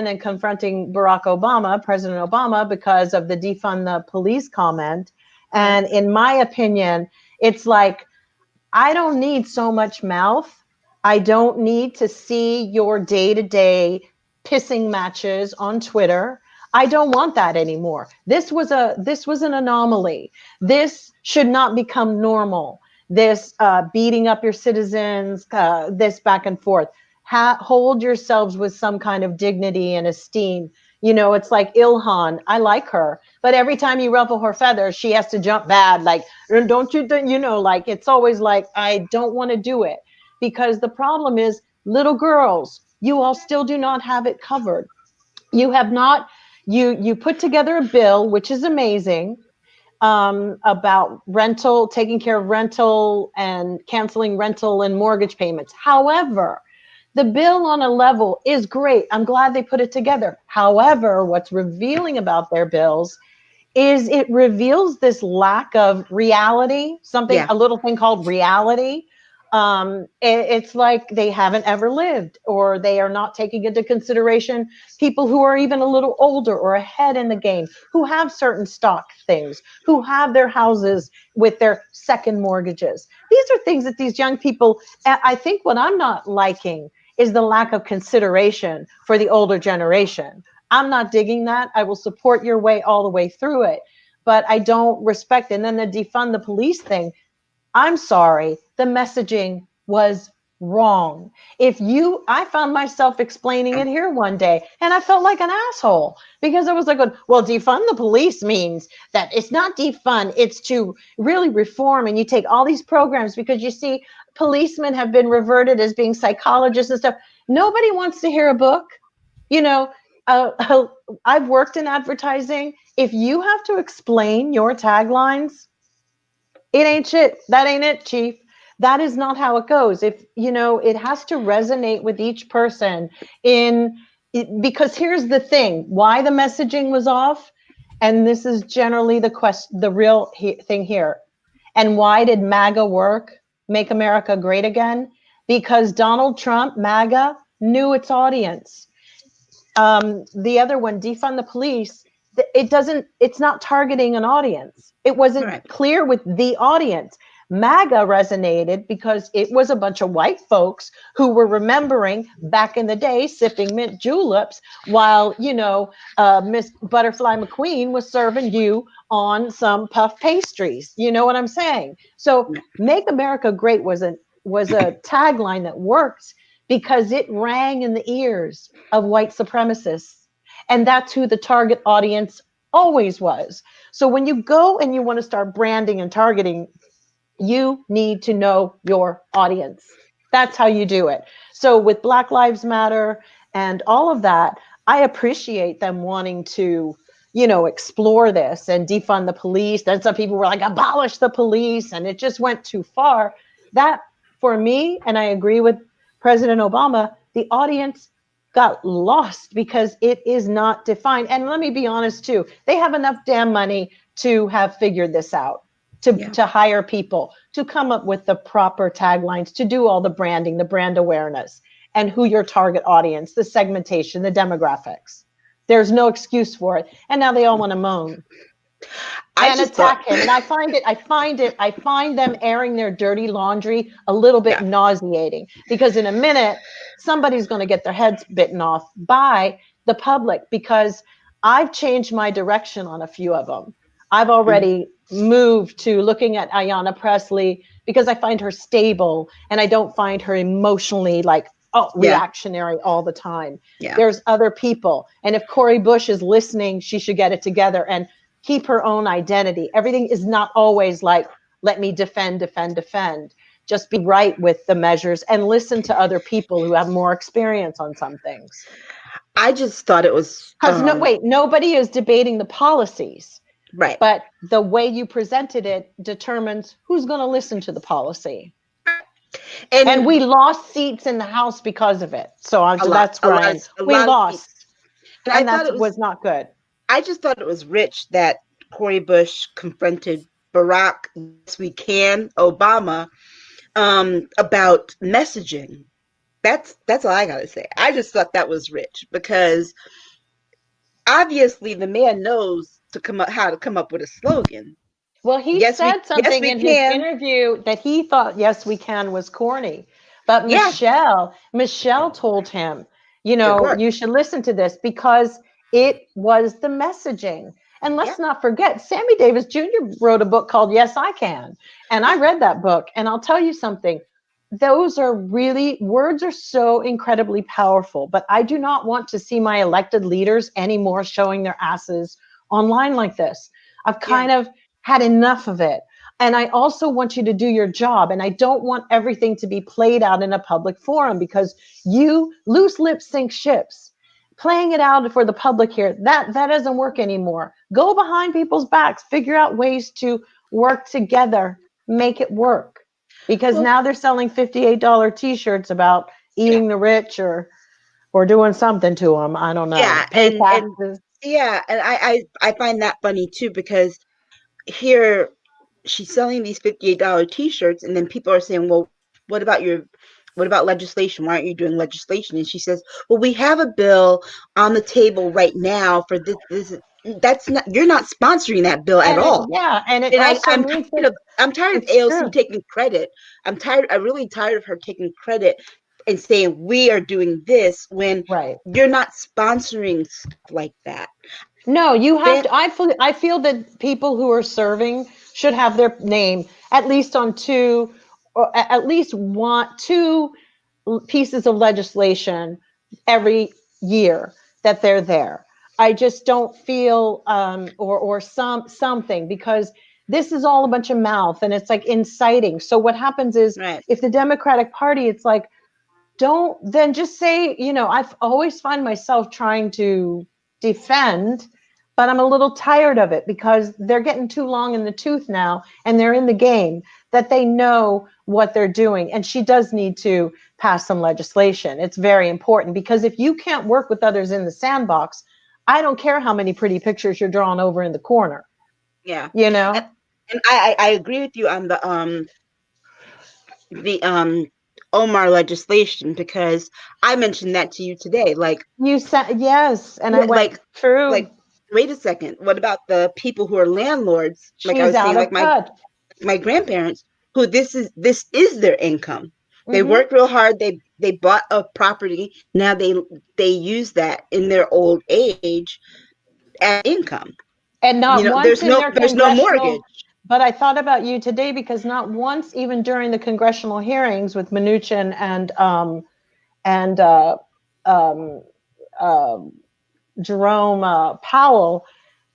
Speaker 2: and confronting President Obama, because of the defund the police comment. And in my opinion, it's like, I don't need so much mouth. I don't need to see your day-to-day pissing matches on Twitter. I don't want that anymore. This was an anomaly. This should not become normal. This beating up your citizens, this back and forth. Hold yourselves with some kind of dignity and esteem. You know, it's like Ilhan. I like her, but every time you ruffle her feathers, she has to jump bad. Like, don't you, you know, like it's always like, I don't want to do it, because the problem is little girls, you all still do not have it covered. You have not, you put together a bill, which is amazing, about rental, taking care of rental and canceling rental and mortgage payments. However, the bill on a level is great. I'm glad they put it together. However, what's revealing about their bills is it reveals this lack of reality, something,
Speaker 3: Yeah.
Speaker 2: a little thing called reality. It's like they haven't ever lived, or they are not taking into consideration people who are even a little older or ahead in the game, who have certain stock things, who have their houses with their second mortgages. These are things that these young people, I think what I'm not liking is the lack of consideration for the older generation. I'm not digging that. I will support your way all the way through it, but I don't respect it. And then the defund the police thing, I'm sorry, the messaging was wrong. I found myself explaining it here one day, and I felt like an asshole, because I was like, well, defund the police means that it's not defund, it's to really reform. And you take all these programs, because you see, policemen have been reverted as being psychologists and stuff. Nobody wants to hear a book. You know, I've worked in advertising. If you have to explain your taglines, it ain't shit. That ain't it, chief. That is not how it goes. If, you know, it has to resonate with each person because here's the thing, why the messaging was off. And this is generally the real thing here. And why did MAGA work? Make America Great Again? Because Donald Trump, MAGA, knew its audience. The other one, defund the police, it's not targeting an audience. It wasn't clear with the audience. MAGA resonated because it was a bunch of white folks who were remembering back in the day sipping mint juleps while, you know, Miss Butterfly McQueen was serving you on some puff pastries. You know what I'm saying? So Make America Great was a tagline that worked because it rang in the ears of white supremacists. And that's who the target audience always was. So when you go and you want to start branding and targeting, you need to know your audience. That's how you do it. So with Black Lives Matter and all of that, I appreciate them wanting to, you know, explore this and defund the police. Then some people were like, abolish the police, and it just went too far. That, for me, and I agree with President Obama, the audience got lost because it is not defined. And let me be honest too, they have enough damn money to have figured this out, to hire people, to come up with the proper taglines, to do all the branding, the brand awareness, and who your target audience, the segmentation, the demographics. There's no excuse for it. And now they all want to moan and attack him. And I find them airing their dirty laundry a little bit nauseating, because in a minute, somebody's going to get their heads bitten off by the public, because I've changed my direction on a few of them. I've already moved to looking at Ayanna Pressley because I find her stable and I don't find her emotionally reactionary all the time. There's other people. And if Cori Bush is listening, she should get it together and keep her own identity. Everything is not always like, let me defend. Just be right with the measures and listen to other people who have more experience on some things.
Speaker 3: I just thought it was...
Speaker 2: Because nobody is debating the policies.
Speaker 3: Right.
Speaker 2: But the way you presented it determines who's going to listen to the policy. And we lost seats in the House because of it. So that's where we lost. And that was not good.
Speaker 3: I just thought it was rich that Cori Bush confronted Barack, yes we can, Obama, about messaging. That's all I got to say. I just thought that was rich because obviously the man knows how to come up with a slogan.
Speaker 2: Well, he said something in his interview that he thought "Yes, we can" was corny, but Michelle told him, you know, you should listen to this because it was the messaging. And let's not forget, Sammy Davis Jr. wrote a book called "Yes, I Can," and I read that book. And I'll tell you something: those are really, words are so incredibly powerful, but I do not want to see my elected leaders anymore showing their asses online like this. I've kind of had enough of it. And I also want you to do your job. And I don't want everything to be played out in a public forum, because you loose lips sink ships. Playing it out for the public here, that doesn't work anymore. Go behind people's backs, figure out ways to work together, make it work. Because now they're selling $58 t-shirts about eating the rich or doing something to them. I don't know.
Speaker 3: Yeah,
Speaker 2: Pay
Speaker 3: and
Speaker 2: taxes.
Speaker 3: and I find that funny too, because here she's selling these $58 t-shirts, and then people are saying, well, what about legislation? Why aren't you doing legislation? And she says, well, we have a bill on the table right now for this. That's not, you're not sponsoring that bill at all.
Speaker 2: And it
Speaker 3: And
Speaker 2: also means
Speaker 3: I'm tired of
Speaker 2: it's
Speaker 3: AOC
Speaker 2: true.
Speaker 3: taking credit. I'm really tired of her taking credit and saying we are doing this when you're not sponsoring stuff like that.
Speaker 2: No, you have to. I feel that people who are serving should have their name at least on two, or at least two pieces of legislation every year that they're there. I just don't feel or something, because this is all a bunch of mouth and it's like inciting. So what happens is, if the Democratic Party, it's like, don't then just say, I've always find myself trying to defend, but I'm a little tired of it, because they're getting too long in the tooth now, and they're in the game, that they know what they're doing. And she does need to pass some legislation. It's very important, because if you can't work with others in the sandbox, I don't care how many pretty pictures you're drawing over in the corner.
Speaker 3: Yeah.
Speaker 2: And
Speaker 3: I agree with you on the Omar legislation, because I mentioned that to you today. Like,
Speaker 2: you said, yes, and I went through.
Speaker 3: Like, wait a second. What about the people who are landlords? Like I was saying, like my grandparents, who this is their income. They worked real hard. They bought a property. Now they use that in their old age as income.
Speaker 2: And not once
Speaker 3: there's no mortgage.
Speaker 2: But I thought about you today, because not once, even during the congressional hearings with Mnuchin and Jerome Powell,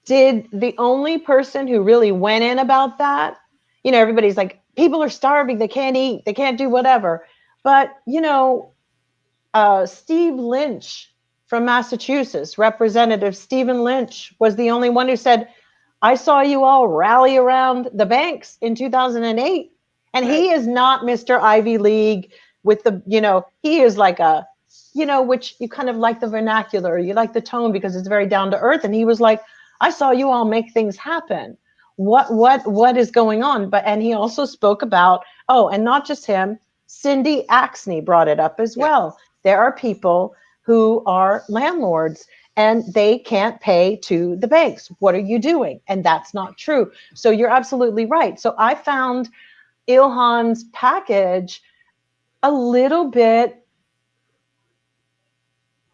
Speaker 2: did the only person who really went in about that, everybody's like, people are starving, they can't eat, they can't do whatever. But, Steve Lynch from Massachusetts, Representative Stephen Lynch, was the only one who said, I saw you all rally around the banks in 2008. And he is not Mr. Ivy League with the, he is like a, which you kind of like the vernacular, you like the tone because it's very down to earth. And he was like, I saw you all make things happen. What is going on? And he also spoke about, and not just him, Cindy Axne brought it up as well. There are people who are landlords and they can't pay to the banks. What are you doing? And that's not true. So you're absolutely right. So I found Ilhan's package a little bit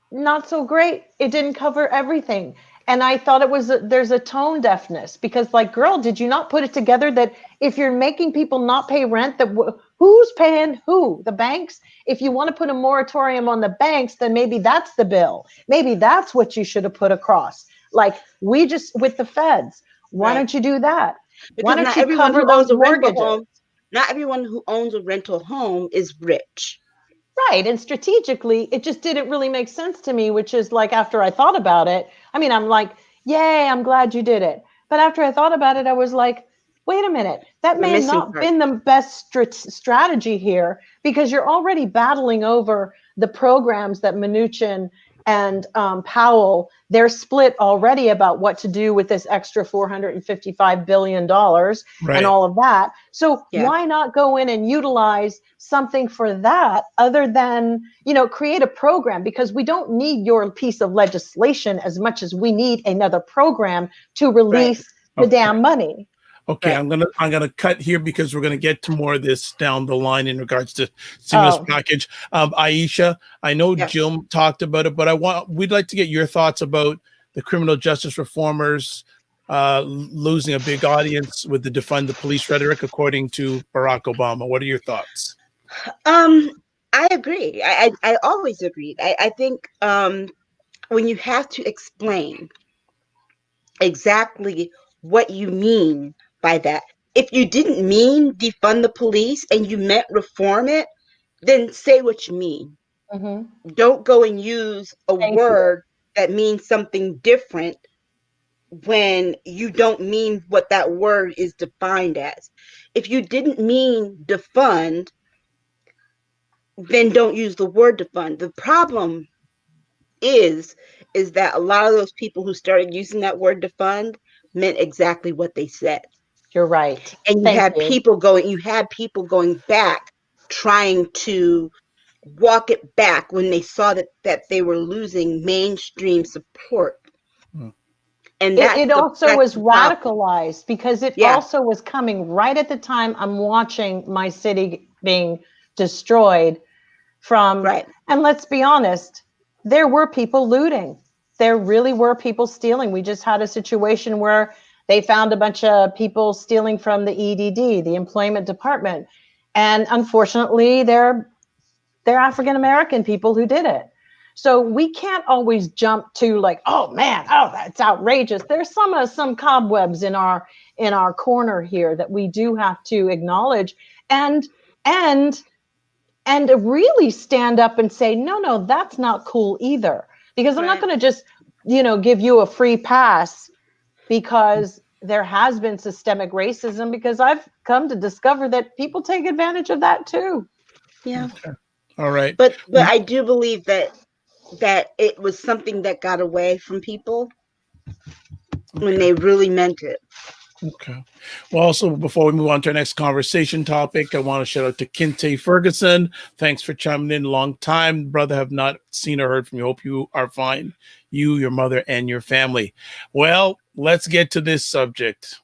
Speaker 2: not so great. It didn't cover everything. And I thought there's a tone deafness, because like, girl, did you not put it together that if you're making people not pay rent, that who's paying who? The banks? If you want to put a moratorium on the banks, then maybe that's the bill. Maybe that's what you should have put across. Like, we just, with the feds, why don't you do that?
Speaker 3: Because
Speaker 2: why don't you cover those mortgages?
Speaker 3: Not everyone who owns a rental home is rich.
Speaker 2: Right. And strategically, it just didn't really make sense to me, which is like, after I thought about it, I mean, I'm like, yay, I'm glad you did it. But after I thought about it, I was like, wait a minute, that may have not been the best strategy here, because you're already battling over the programs that Mnuchin and Powell, they're split already about what to do with this extra $455 billion and all of that. So why not go in and utilize something for that, other than, create a program? Because we don't need your piece of legislation as much as we need another program to release the damn money.
Speaker 1: Okay, I'm gonna cut here, because we're gonna get to more of this down the line in regards to stimulus package. Aisha, I know Jill talked about it, but we'd like to get your thoughts about the criminal justice reformers losing a big audience with the defund the police rhetoric, according to Barack Obama. What are your thoughts?
Speaker 3: I agree. I always agreed. I think when you have to explain exactly what you mean by that, if you didn't mean defund the police and you meant reform it, then say what you mean.
Speaker 2: Mhm.
Speaker 3: Don't go and use a
Speaker 2: Thank you.
Speaker 3: word that means something different when you don't mean what that word is defined as. If you didn't mean defund, then don't use the word defund. The problem is that a lot of those people who started using that word defund meant exactly what they said.
Speaker 2: You're right.
Speaker 3: And
Speaker 2: Thank you.
Speaker 3: you had people going back trying to walk it back when they saw that they were losing mainstream support.
Speaker 1: Hmm.
Speaker 3: And
Speaker 2: It also
Speaker 3: that's
Speaker 2: was
Speaker 3: the problem.
Speaker 2: radicalized because it
Speaker 3: Yeah,
Speaker 2: also was coming right at the time I'm watching my city being destroyed from,
Speaker 3: right.
Speaker 2: and let's be honest, there were people looting. There really were people stealing. We just had a situation where they found a bunch of people stealing from the EDD, the Employment Department. And unfortunately, they're African American people who did it. So we can't always jump to like, oh man, oh that's outrageous. There's some cobwebs in our corner here that we do have to acknowledge and and and really stand up and say, no, that's not cool either. Because I'm not
Speaker 3: Right.
Speaker 2: going to just, give you a free pass because there has been systemic racism, because I've come to discover that people take advantage of that too.
Speaker 3: Yeah.
Speaker 1: Okay. All right.
Speaker 3: But I do believe that it was something that got away from people when
Speaker 1: Okay.
Speaker 3: they really meant it.
Speaker 1: Okay. Well, also, before we move on to our next conversation topic, I want to shout out to Kinte Ferguson. Thanks for chiming in. Long time, brother. Have not seen or heard from you. Hope you are fine. You, your mother, and your family. Well, let's get to this subject: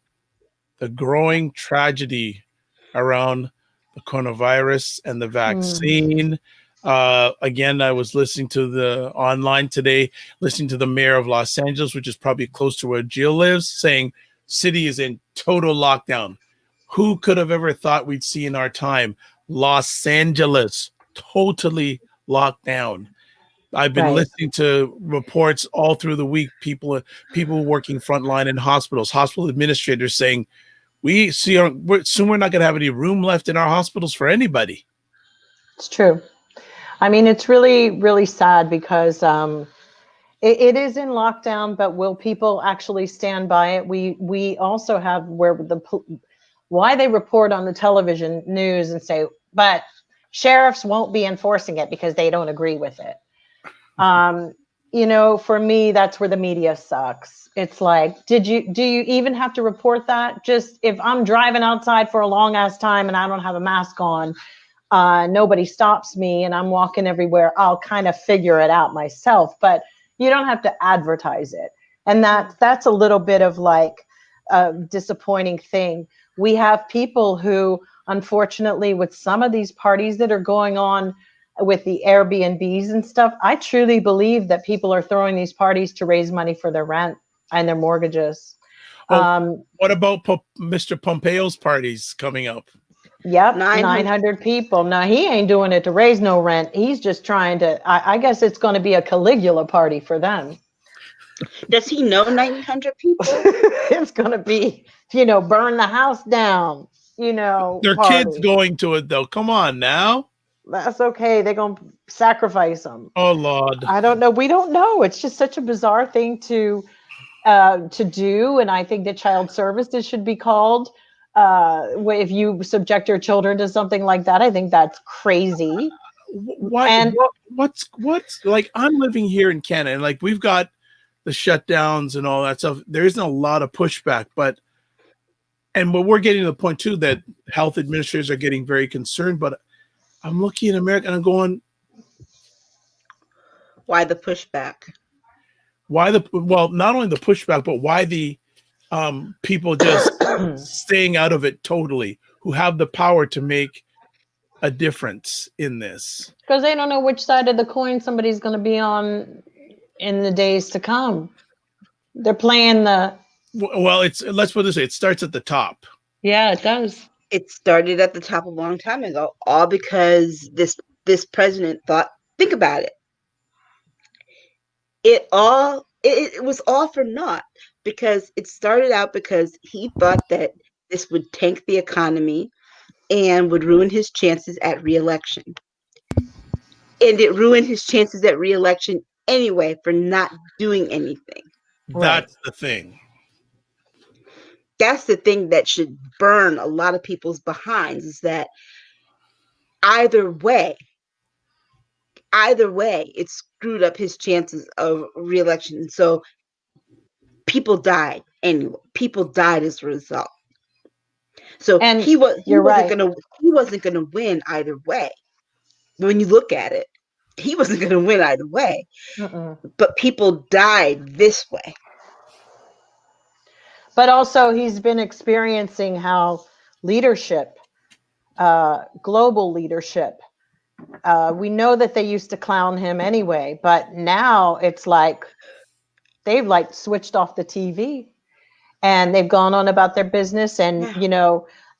Speaker 1: the growing tragedy around the coronavirus and the
Speaker 2: Mm,
Speaker 1: vaccine. Again, I was listening to the online today, listening to the mayor of Los Angeles, which is probably close to where Jill lives, saying city is in total lockdown. Who could have ever thought we'd see in our time Los Angeles totally locked down? I've been
Speaker 2: right.
Speaker 1: listening to reports all through the week. People working frontline in hospitals, hospital administrators saying soon we're not going to have any room left in our hospitals for anybody.
Speaker 2: It's true. I mean, it's really, really sad because it is in lockdown, but will people actually stand by it? We also have where why they report on the television news and say, but sheriffs won't be enforcing it because they don't agree with it. Um, for me, that's where the media sucks. It's like, do you even have to report that? Just if I'm driving outside for a long ass time and I don't have a mask on, nobody stops me and I'm walking everywhere, I'll kind of figure it out myself. But you don't have to advertise it. And that's a little bit of like a disappointing thing. We have people who, unfortunately, with some of these parties that are going on with the Airbnbs and stuff, I truly believe that people are throwing these parties to raise money for their rent and their mortgages.
Speaker 1: Oh,
Speaker 2: Um,
Speaker 1: what about Mr. Pompeo's parties coming up?
Speaker 2: Yep,
Speaker 3: 900.
Speaker 2: 900 people. Now, he ain't doing it to raise no rent. He's just trying to, I guess it's going to be a Caligula party for them.
Speaker 3: Does he know 900 people?
Speaker 2: It's going to be, burn the house down,
Speaker 1: Their kids
Speaker 2: party.
Speaker 1: going to it though. Come on now.
Speaker 2: That's okay. They're going to sacrifice them.
Speaker 1: Oh Lord.
Speaker 2: I don't know. We don't know. It's just such a bizarre thing to do, and I think that child services should be called. If you subject your children to something like that, I think that's crazy. And
Speaker 1: What's like? I'm living here in Canada, and like we've got the shutdowns and all that stuff. There isn't a lot of pushback, but we're getting to the point too that health administrators are getting very concerned. But I'm looking in America and I'm going,
Speaker 3: Why the pushback?
Speaker 1: not only the pushback, but why the people just staying out of it totally, who have the power to make a difference in this.
Speaker 2: because they don't know which side of the coin somebody's going to be on in the days to come. They're playing the.
Speaker 1: Well, let's put it this way: it starts at the top.
Speaker 2: Yeah, it does.
Speaker 3: It started at the top a long time ago, all because this president thought, think about it. It was all for naught, because it started out because he thought that this would tank the economy and would ruin his chances at reelection. And it ruined his chances at reelection anyway for not doing anything.
Speaker 1: That's the thing.
Speaker 3: That's the thing that should burn a lot of people's behinds, is that either way, it screwed up his chances of reelection. So people died anyway. People died as a result. So
Speaker 2: And
Speaker 3: he wasn't
Speaker 2: right.
Speaker 3: gonna win either way. When you look at it, he wasn't gonna win either way. But people died this way.
Speaker 2: But also, he's been experiencing how leadership, global leadership, we know that they used to clown him anyway, but now it's like they've like switched off the TV and they've gone on about their business, and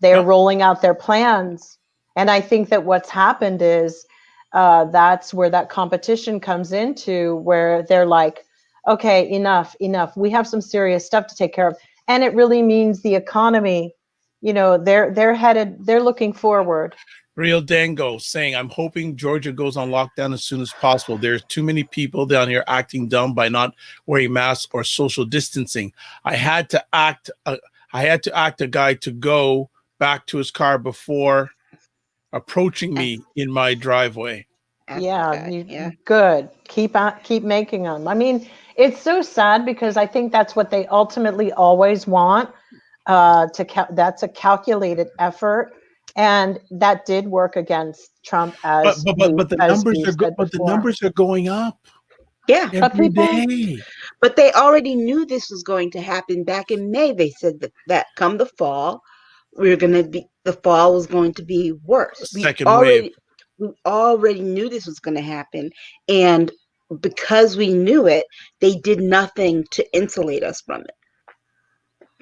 Speaker 2: they're rolling out their plans. And I think that what's happened is that's where that competition comes into, where they're like, okay, enough. We have some serious stuff to take care of. And it really means the economy, they're looking forward.
Speaker 1: Real Dango saying, I'm hoping Georgia goes on lockdown as soon as possible. There's too many people down here acting dumb by not wearing masks or social distancing. I had to act a guy to go back to his car before approaching me in my driveway.
Speaker 2: Yeah. Good. Keep making them. I mean, it's so sad because I think that's what they ultimately always want. That's a calculated effort. And that did work against Trump, as
Speaker 1: but the numbers are going up.
Speaker 3: Yeah,
Speaker 1: every day.
Speaker 3: But they already knew this was going to happen back in May. They said that come the fall, the fall was going to be worse.
Speaker 1: Second wave.
Speaker 3: We already knew this was going to happen, and because we knew it, they did nothing to insulate us from it.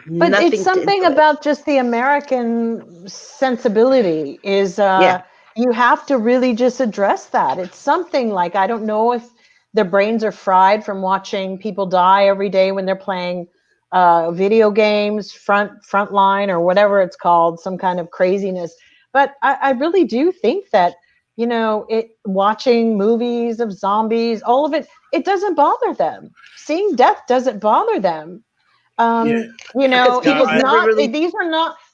Speaker 2: But it's something about just the American sensibility is you have to really just address that. It's something like, I don't know if their brains are fried from watching people die every day when they're playing video games, frontline or whatever it's called, some kind of craziness. But I really do think that, watching movies of zombies, all of it, it doesn't bother them. Seeing death doesn't bother them.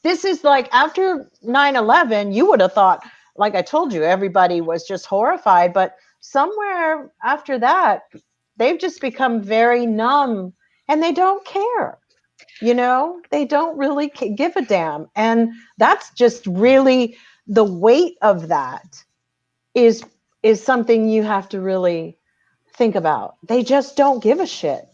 Speaker 2: This is like after 9/11, you would have thought, like I told you, everybody was just horrified, but somewhere after that, they've just become very numb and they don't care. They don't really give a damn. And that's just really the weight of that is something you have to really think about. They just don't give a shit.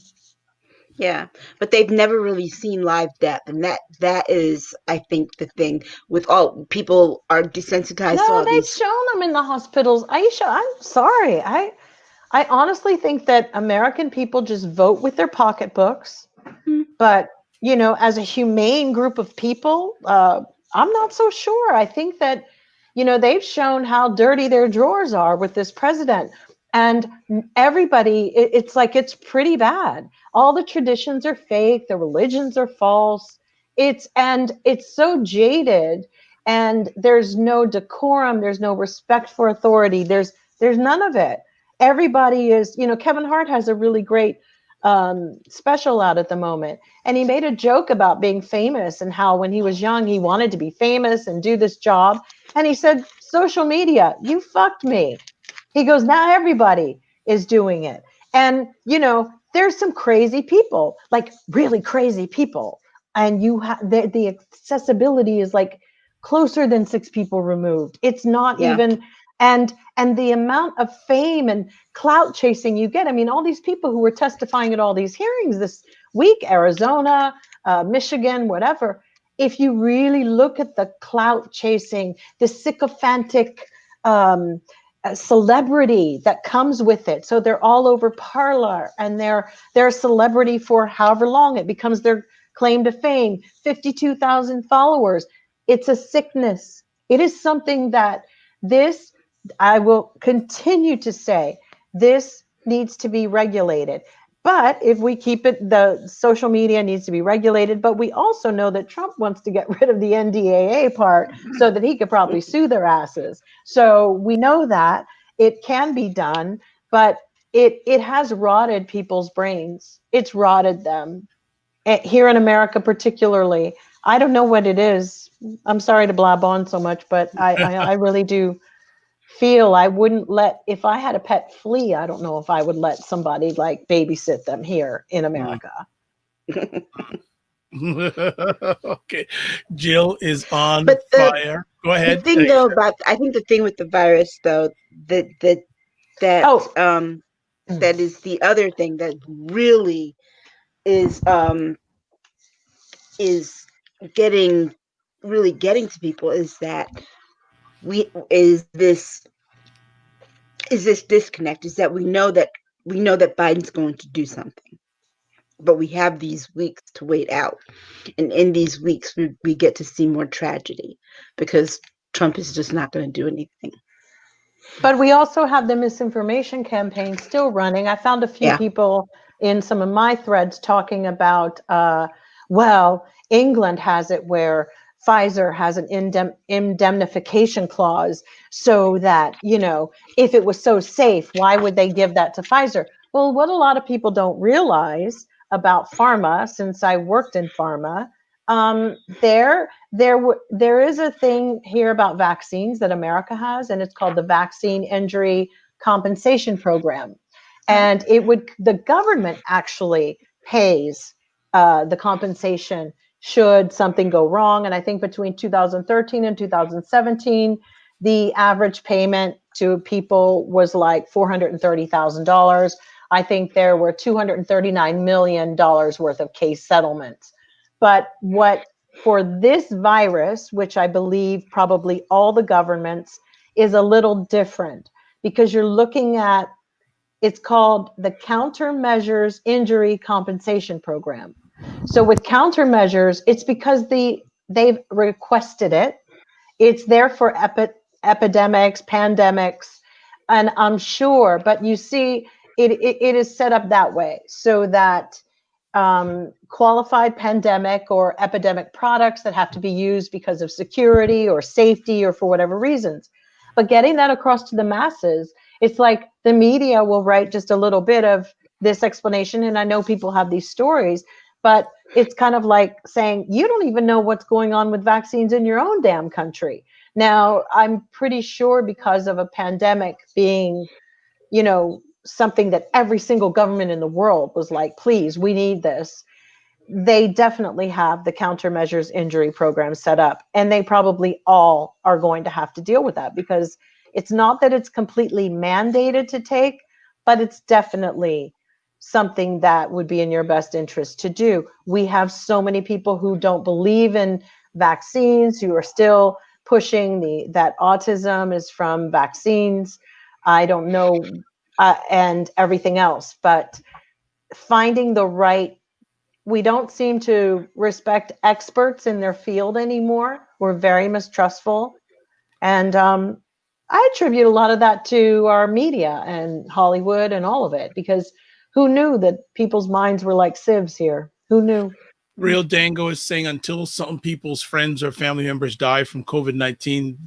Speaker 3: Yeah, but they've never really seen live death, and that is, I think, the thing with all people are desensitized.
Speaker 2: No, they've shown them in the hospitals. Aisha, I'm sorry. I honestly think that American people just vote with their pocketbooks. Mm-hmm. But as a humane group of people, I'm not so sure. I think that they've shown how dirty their drawers are with this president. And everybody, it's like, it's pretty bad. All the traditions are fake. The religions are false. It's so jaded, and there's no decorum. There's no respect for authority. There's none of it. Everybody is, Kevin Hart has a really great special out at the moment. And he made a joke about being famous and how when he was young, he wanted to be famous and do this job. And he said, social media, you fucked me. He goes, now everybody is doing it. And, there's some crazy people, like really crazy people. And the accessibility is like closer than 6 people removed. It's not even, and the amount of fame and clout chasing you get. I mean, all these people who were testifying at all these hearings this week, Arizona, Michigan, whatever. If you really look at the clout chasing, the sycophantic, celebrity that comes with it. So they're all over Parler, and they're a celebrity for however long it becomes their claim to fame, 52,000 followers. It's a sickness. It is something that this, I will continue to say, this needs to be regulated. But if we keep it, the social media needs to be regulated. But we also know that Trump wants to get rid of the NDAA part so that he could probably sue their asses. So we know that it can be done, but it has rotted people's brains. It's rotted them. Here in America, particularly. I don't know what it is. I'm sorry to blab on so much, but I really do feel I wouldn't let, if I had a pet flea, I don't know if I would let somebody like babysit them here in America.
Speaker 1: Okay. Jill is on
Speaker 3: But
Speaker 1: fire. Go
Speaker 3: the
Speaker 1: ahead.
Speaker 3: thing though about, I think the thing with the virus though, that
Speaker 2: Oh,
Speaker 3: that is the other thing that really is is getting really getting to people is that we is this disconnect, is that we know that Biden's going to do something, but we have these weeks to wait out, and in these weeks we get to see more tragedy because Trump is just not going to do anything.
Speaker 2: but we also have the misinformation campaign still running. I found a few
Speaker 3: Yeah.
Speaker 2: people in some of my threads talking about, well, England has it where Pfizer has an indemnification clause so that, if it was so safe, why would they give that to Pfizer? Well, what a lot of people don't realize about pharma, since I worked in pharma, there is a thing here about vaccines that America has, and it's called the Vaccine Injury Compensation Program. And the government actually pays the compensation should something go wrong. And I think between 2013 and 2017, the average payment to people was like $430,000. I think there were $239 million worth of case settlements. But what for this virus, which I believe probably all the governments, is a little different because you're looking at, it's called the Countermeasures Injury Compensation Program. So with countermeasures, it's because they've requested it. It's there for epidemics, pandemics, and I'm sure, but you see, it is set up that way so that qualified pandemic or epidemic products that have to be used because of security or safety or for whatever reasons. But getting that across to the masses, it's like the media will write just a little bit of this explanation. And I know people have these stories, but it's kind of like saying, you don't even know what's going on with vaccines in your own damn country. Now, I'm pretty sure because of a pandemic being, something that every single government in the world was like, please, we need this. They definitely have the countermeasures injury program set up, and they probably all are going to have to deal with that because it's not that it's completely mandated to take, but it's definitely something that would be in your best interest to do. We have so many people who don't believe in vaccines, who are still pushing that autism is from vaccines. I don't know, and everything else, but finding the right, we don't seem to respect experts in their field anymore. We're very mistrustful. And I attribute a lot of that to our media and Hollywood and all of it, because who knew that people's minds were like sieves here? Who knew?
Speaker 1: Real Dango is saying until some people's friends or family members die from COVID-19,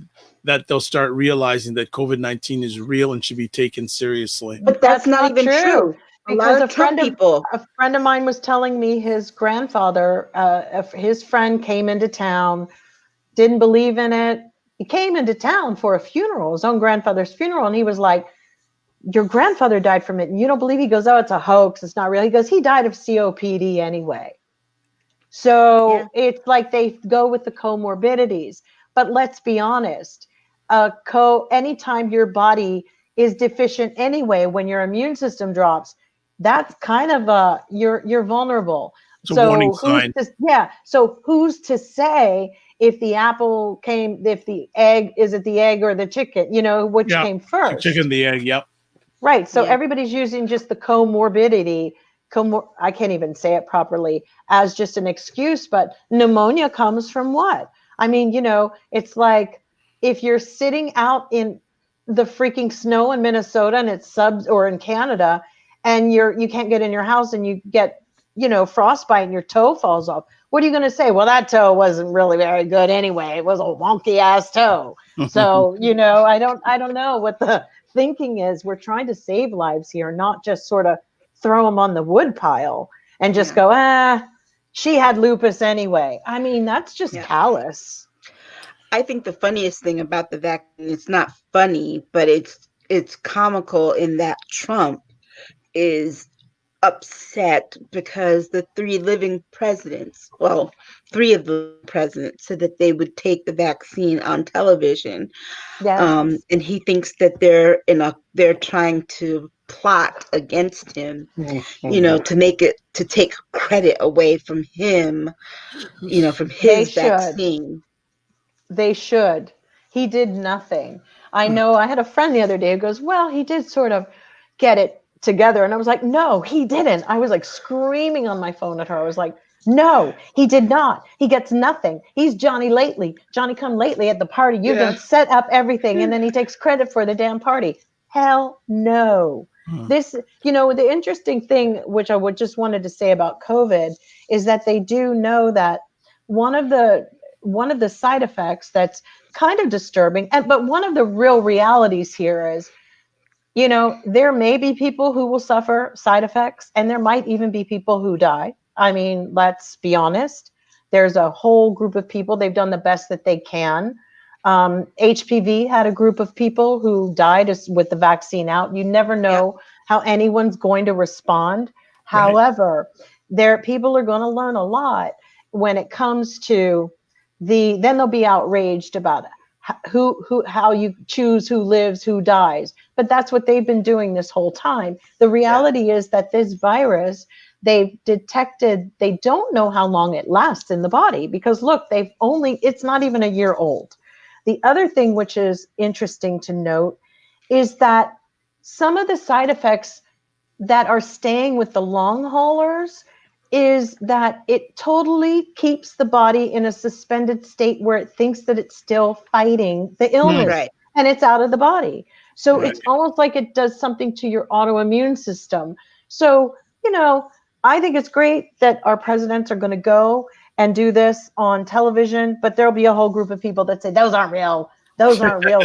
Speaker 1: that they'll start realizing that COVID-19 is real and should be taken seriously.
Speaker 3: But that's not even true. A lot
Speaker 2: Because
Speaker 3: of Trump people.
Speaker 2: a friend of mine was telling me his grandfather, his friend came into town, didn't believe in it. He came into town for a funeral, his own grandfather's funeral, and he was like, your grandfather died from it, and you don't believe? He goes, oh, it's a hoax, it's not real. He goes, he died of COPD anyway. So it's like they go with the comorbidities. But let's be honest, anytime your body is deficient anyway, when your immune system drops, that's kind of you're vulnerable.
Speaker 1: It's a warning sign.
Speaker 2: So who's to say if the apple came, if the egg, is it the egg or the chicken, which came first?
Speaker 1: The chicken, the egg, yep.
Speaker 2: Right. So everybody's using just the comorbidity, I can't even say it properly, as just an excuse, but pneumonia comes from what? I mean, it's like if you're sitting out in the freaking snow in Minnesota and it's subs, or in Canada, and you can't get in your house and you get, frostbite and your toe falls off. What are you going to say? Well, that toe wasn't really very good anyway. It was a wonky ass toe. So, I don't know what the thinking is. We're trying to save lives here, not just sort of throw them on the wood pile and just go, she had lupus anyway. I mean, that's just callous.
Speaker 3: I think the funniest thing about the vaccine, it's not funny, but it's comical in that Trump is upset because the three of the presidents said that they would take the vaccine on television.
Speaker 2: Yes.
Speaker 3: And he thinks that they're trying to plot against him, to take credit away from him, from his vaccine.
Speaker 2: They should. He did nothing. I know I had a friend the other day who goes, well, he did sort of get it together. And I was like, no, he didn't. I was like screaming on my phone at her. I was like, no, he did not. He gets nothing. He's Johnny come lately at the party. You can set up everything. And then he takes credit for the damn party. Hell no. This, the interesting thing, which I would just wanted to say about COVID, is that they do know that one of the side effects that's kind of disturbing, but one of the real realities here is, there may be people who will suffer side effects, and there might even be people who die. I mean, let's be honest. There's a whole group of people. They've done the best that they can. HPV had a group of people who died with the vaccine out. You never know how anyone's going to respond. Right. However, people are going to learn a lot when it comes to then they'll be outraged about how you choose who lives, who dies. But that's what they've been doing this whole time. The reality is that this virus, they've detected, they don't know how long it lasts in the body, because look, it's not even a year old. The other thing which is interesting to note is that some of the side effects that are staying with the long haulers is that it totally keeps the body in a suspended state where it thinks that it's still fighting the illness, and it's out of the body. So it's almost like it does something to your autoimmune system. So, I think it's great that our presidents are going to go and do this on television, but there'll be a whole group of people that say, those aren't real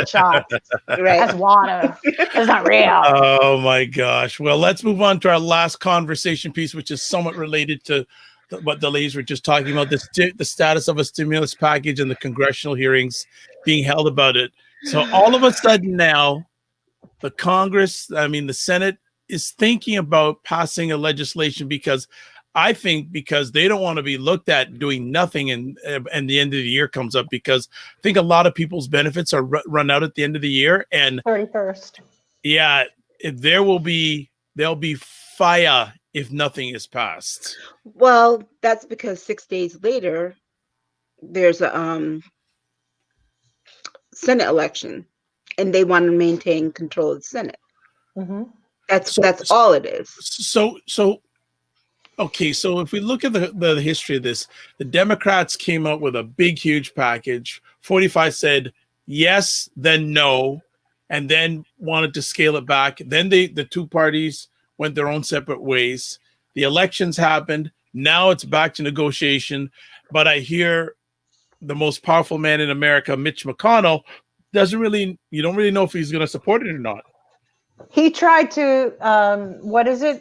Speaker 2: shots. That's water. It's not real.
Speaker 1: Oh my gosh. Well, let's move on to our last conversation piece, which is somewhat related to what the ladies were just talking about, the status of a stimulus package and the congressional hearings being held about it. So all of a sudden now, the Senate is thinking about passing a legislation because they don't want to be looked at doing nothing and the end of the year comes up, because I think a lot of people's benefits are run out at the end of the year, and
Speaker 2: 31st.
Speaker 1: Yeah, there'll be fire if nothing is passed.
Speaker 3: Well, that's because 6 days later there's a Senate election, and they want to maintain control of the Senate. Mm-hmm. That's all it is.
Speaker 1: Okay, so if we look at the history of this, the Democrats came up with a big, huge package. 45 said yes, then no, and then wanted to scale it back. Then the two parties went their own separate ways. The elections happened. Now it's back to negotiation. But I hear the most powerful man in America, Mitch McConnell, you don't really know if he's going to support it or not.
Speaker 2: He tried to,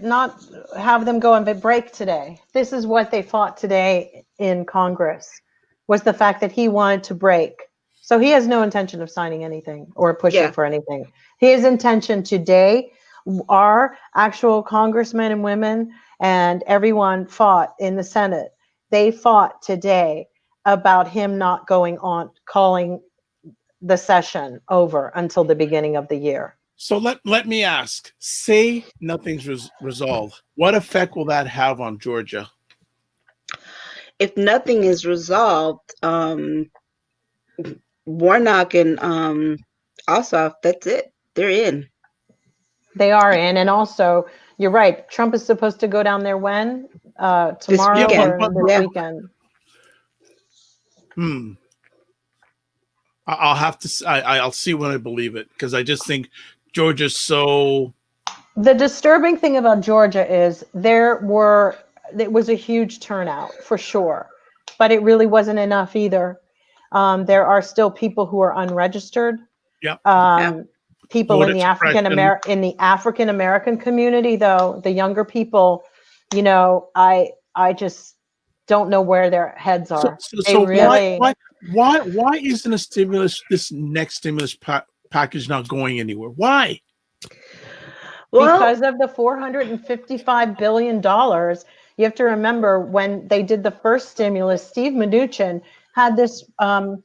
Speaker 2: not have them go on break today. This is what they fought today in Congress, was the fact that he wanted to break. So he has no intention of signing anything or pushing for anything. His intention today, our actual congressmen and women and everyone fought in the Senate. They fought today about him not going on, calling the session over until the beginning of the year.
Speaker 1: So let me ask, say nothing's resolved. What effect will that have on Georgia?
Speaker 3: If nothing is resolved, Warnock and Ossoff, that's it. They're in.
Speaker 2: They are in. And also, you're right, Trump is supposed to go down there when? Tomorrow or this weekend?
Speaker 1: I'll have to. I'll see when I believe it, because I just think Georgia's so.
Speaker 2: The disturbing thing about Georgia is it was a huge turnout for sure, but it really wasn't enough either. There are still people who are unregistered.
Speaker 1: Yeah.
Speaker 2: People
Speaker 1: Voter
Speaker 2: in the
Speaker 1: suppression.
Speaker 2: African American community, though, the younger people, I just don't know where their heads are. They really.
Speaker 1: Why isn't this next stimulus package not going anywhere? Why?
Speaker 3: Well,
Speaker 2: Because of the $455 billion. You have to remember when they did the first stimulus, Steve Mnuchin had this, and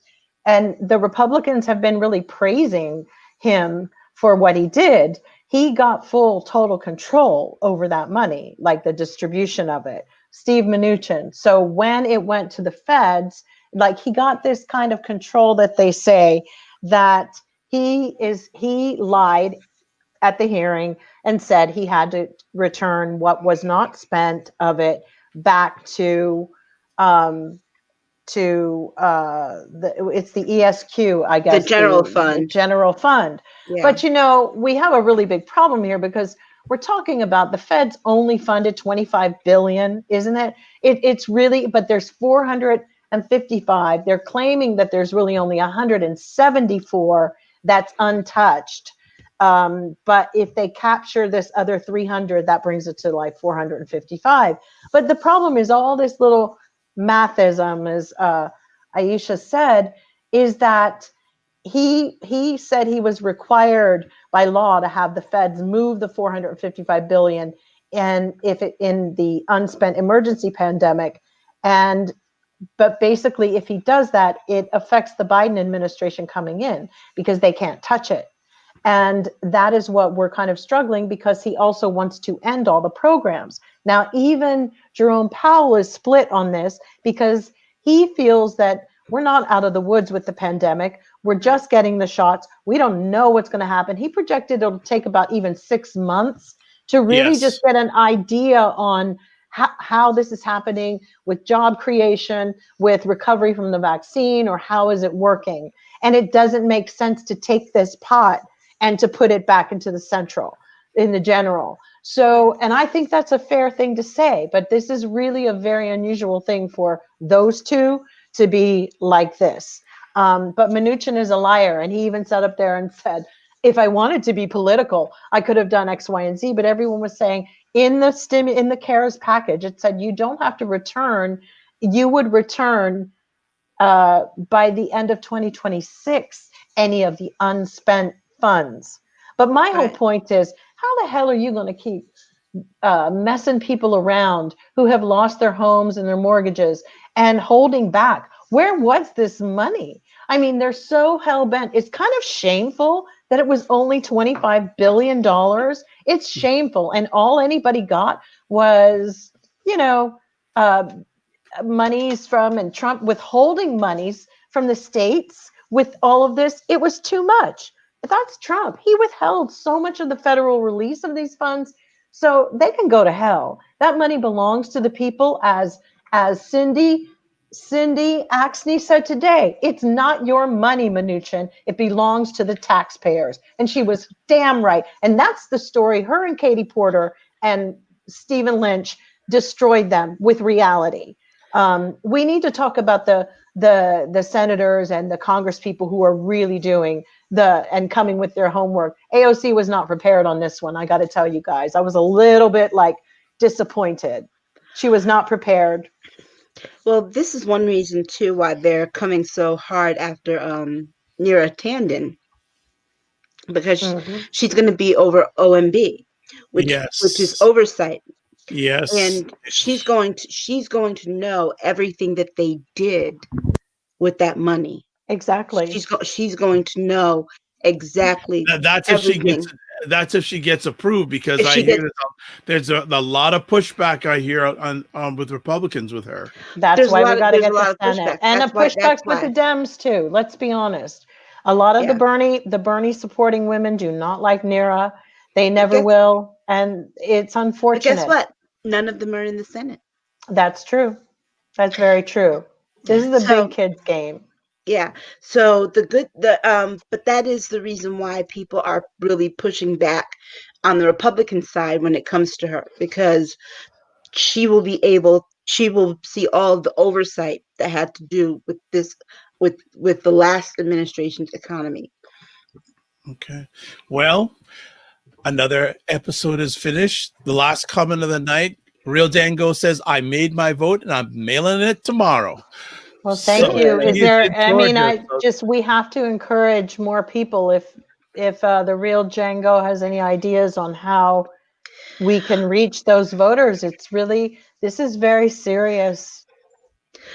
Speaker 2: the Republicans have been really praising him for what he did. He got full total control over that money, like the distribution of it, Steve Mnuchin. So when it went to the feds, like he got this kind of control that they say that he lied at the hearing and said he had to return what was not spent of it back to it's the ESQ, I guess,
Speaker 3: the general
Speaker 2: the
Speaker 3: fund.
Speaker 2: General fund.
Speaker 3: Yeah.
Speaker 2: But we have a really big problem here because we're talking about the feds only funded 25 billion, isn't it? It's really, but there's 455. They're claiming that there's really only 174 that's untouched. But if they capture this other 300, that brings it to like 455. But the problem is all this little mathism, as Aisha said, is that he said he was required by law to have the feds move the 455 billion and if it in the unspent emergency pandemic. But basically, if he does that, it affects the Biden administration coming in because they can't touch it. And that is what we're kind of struggling because he also wants to end all the programs. Now, even Jerome Powell is split on this because he feels that we're not out of the woods with the pandemic. We're just getting the shots. We don't know what's going to happen. He projected it'll take about even 6 months to really just get an idea on how this is happening with job creation, with recovery from the vaccine, or how is it working. And it doesn't make sense to take this pot and to put it back into the general. So, and I think that's a fair thing to say, but this is really a very unusual thing for those two to be like this. But Mnuchin is a liar, and he even sat up there and said, if I wanted to be political, I could have done X, Y, and Z, but everyone was saying in the CARES package, it said you don't have to return, you would return by the end of 2026 any of the unspent funds. But my whole point is, how the hell are you going to keep messing people around who have lost their homes and their mortgages and holding back? Where was this money? I mean, they're so hell-bent. It's kind of shameful that it was only $25 billion. It's shameful. And all anybody got was, monies from, and Trump withholding monies from the states with all of this. It was too much. That's Trump. He withheld so much of the federal release of these funds, so they can go to hell. That money belongs to the people, as Cindy Axney said today. It's not your money, Mnuchin. It belongs to the taxpayers. And she was damn right. And that's the story. Her and Katie Porter and Stephen Lynch destroyed them with reality. We need to talk about the senators and the Congress people who are really doing and coming with their homework. AOC was not prepared on this one. I got to tell you guys, I was a little bit disappointed. She was not prepared.
Speaker 3: Well, this is one reason too why they're coming so hard after Neera Tanden, because she's going to be over OMB, which is oversight.
Speaker 1: Yes.
Speaker 3: And she's going to know everything that they did with that money.
Speaker 2: Exactly.
Speaker 3: She's going to know exactly
Speaker 1: that's
Speaker 3: everything.
Speaker 1: That's if she gets approved, because I hear there's a lot of pushback I hear on with Republicans with her.
Speaker 2: That's why we got to get the Senate, and a pushback with the Dems too. Let's be honest. A lot of the Bernie supporting women do not like Neera. They never will, and it's unfortunate.
Speaker 3: But guess what? None of them are in the Senate.
Speaker 2: That's true. That's very true. This is a big kids game.
Speaker 3: Yeah. So but that is the reason why people are really pushing back on the Republican side when it comes to her, because she will see all the oversight that had to do with this, with the last administration's economy.
Speaker 1: Okay. Well, another episode is finished. The last comment of the night. Real Dango says, I made my vote and I'm mailing it tomorrow.
Speaker 2: Well, thank you. Is
Speaker 1: He's
Speaker 2: there,
Speaker 1: in
Speaker 2: I mean,
Speaker 1: Georgia, so
Speaker 2: we have to encourage more people. If the real Django has any ideas on how we can reach those voters, it's really, this is very serious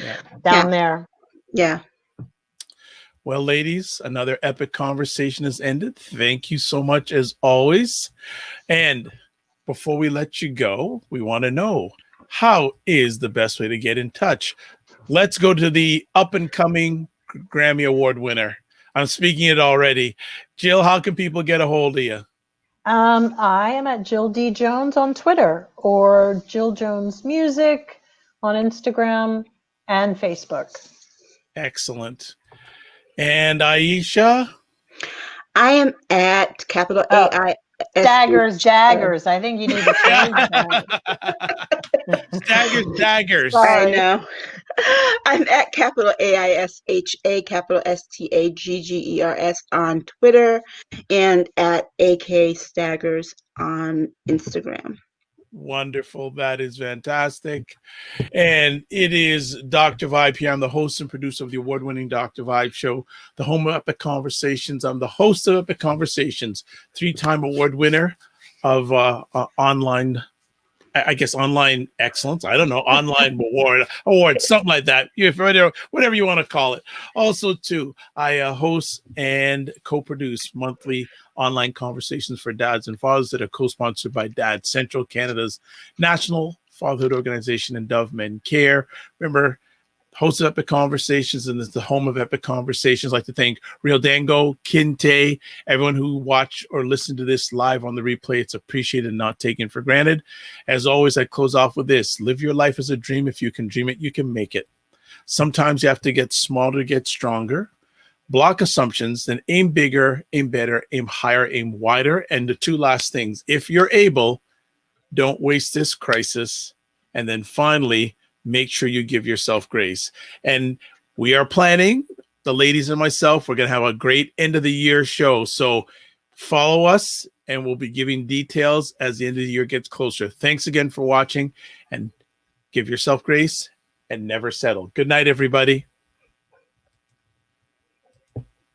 Speaker 1: yeah.
Speaker 2: down
Speaker 3: Yeah.
Speaker 2: there.
Speaker 3: Yeah.
Speaker 1: Well, ladies, another epic conversation has ended. Thank you so much as always. And before we let you go, we want to know, how is the best way to get in touch? Let's go to the up and coming Grammy Award winner. I'm speaking it already. Jill, how can people get a hold of you?
Speaker 2: I am at Jill D. Jones on Twitter, or Jill Jones Music on Instagram and Facebook.
Speaker 1: Excellent. And Aisha?
Speaker 3: I am at capital
Speaker 2: Oh,
Speaker 3: AI.
Speaker 2: Daggers. I think you need to change that.
Speaker 1: Staggers.
Speaker 3: I
Speaker 2: Sorry.
Speaker 3: know. I'm at capital AISHA, capital STAGGERS on Twitter, and at AK Staggers on Instagram.
Speaker 1: Wonderful. That is fantastic. And it is Dr. Vibe here. I'm the host and producer of the award-winning Dr. Vibe show, the home of Epic Conversations. I'm the host of Epic Conversations, 3-time award winner of online, I guess, online excellence. I don't know, online award, something like that. Whatever you want to call it. Also, too, I host and co-produce monthly online conversations for dads and fathers that are co-sponsored by Dad Central, Canada's national fatherhood organization, and Dove Men Care. Remember, hosted Epic Conversations, and it's the home of Epic Conversations. I'd like to thank Real Dango, Kinte, everyone who watched or listened to this live on the replay. It's appreciated and not taken for granted. As always, I close off with this. Live your life as a dream. If you can dream it, you can make it. Sometimes you have to get smaller to get stronger. Block assumptions, then aim bigger, aim better, aim higher, aim wider. And the two last things, if you're able, don't waste this crisis. And then finally, make sure you give yourself grace. And we are planning, the ladies and myself, we're going to have a great end of the year show. So follow us, and we'll be giving details as the end of the year gets closer. Thanks again for watching, and give yourself grace and never settle. Good night, everybody.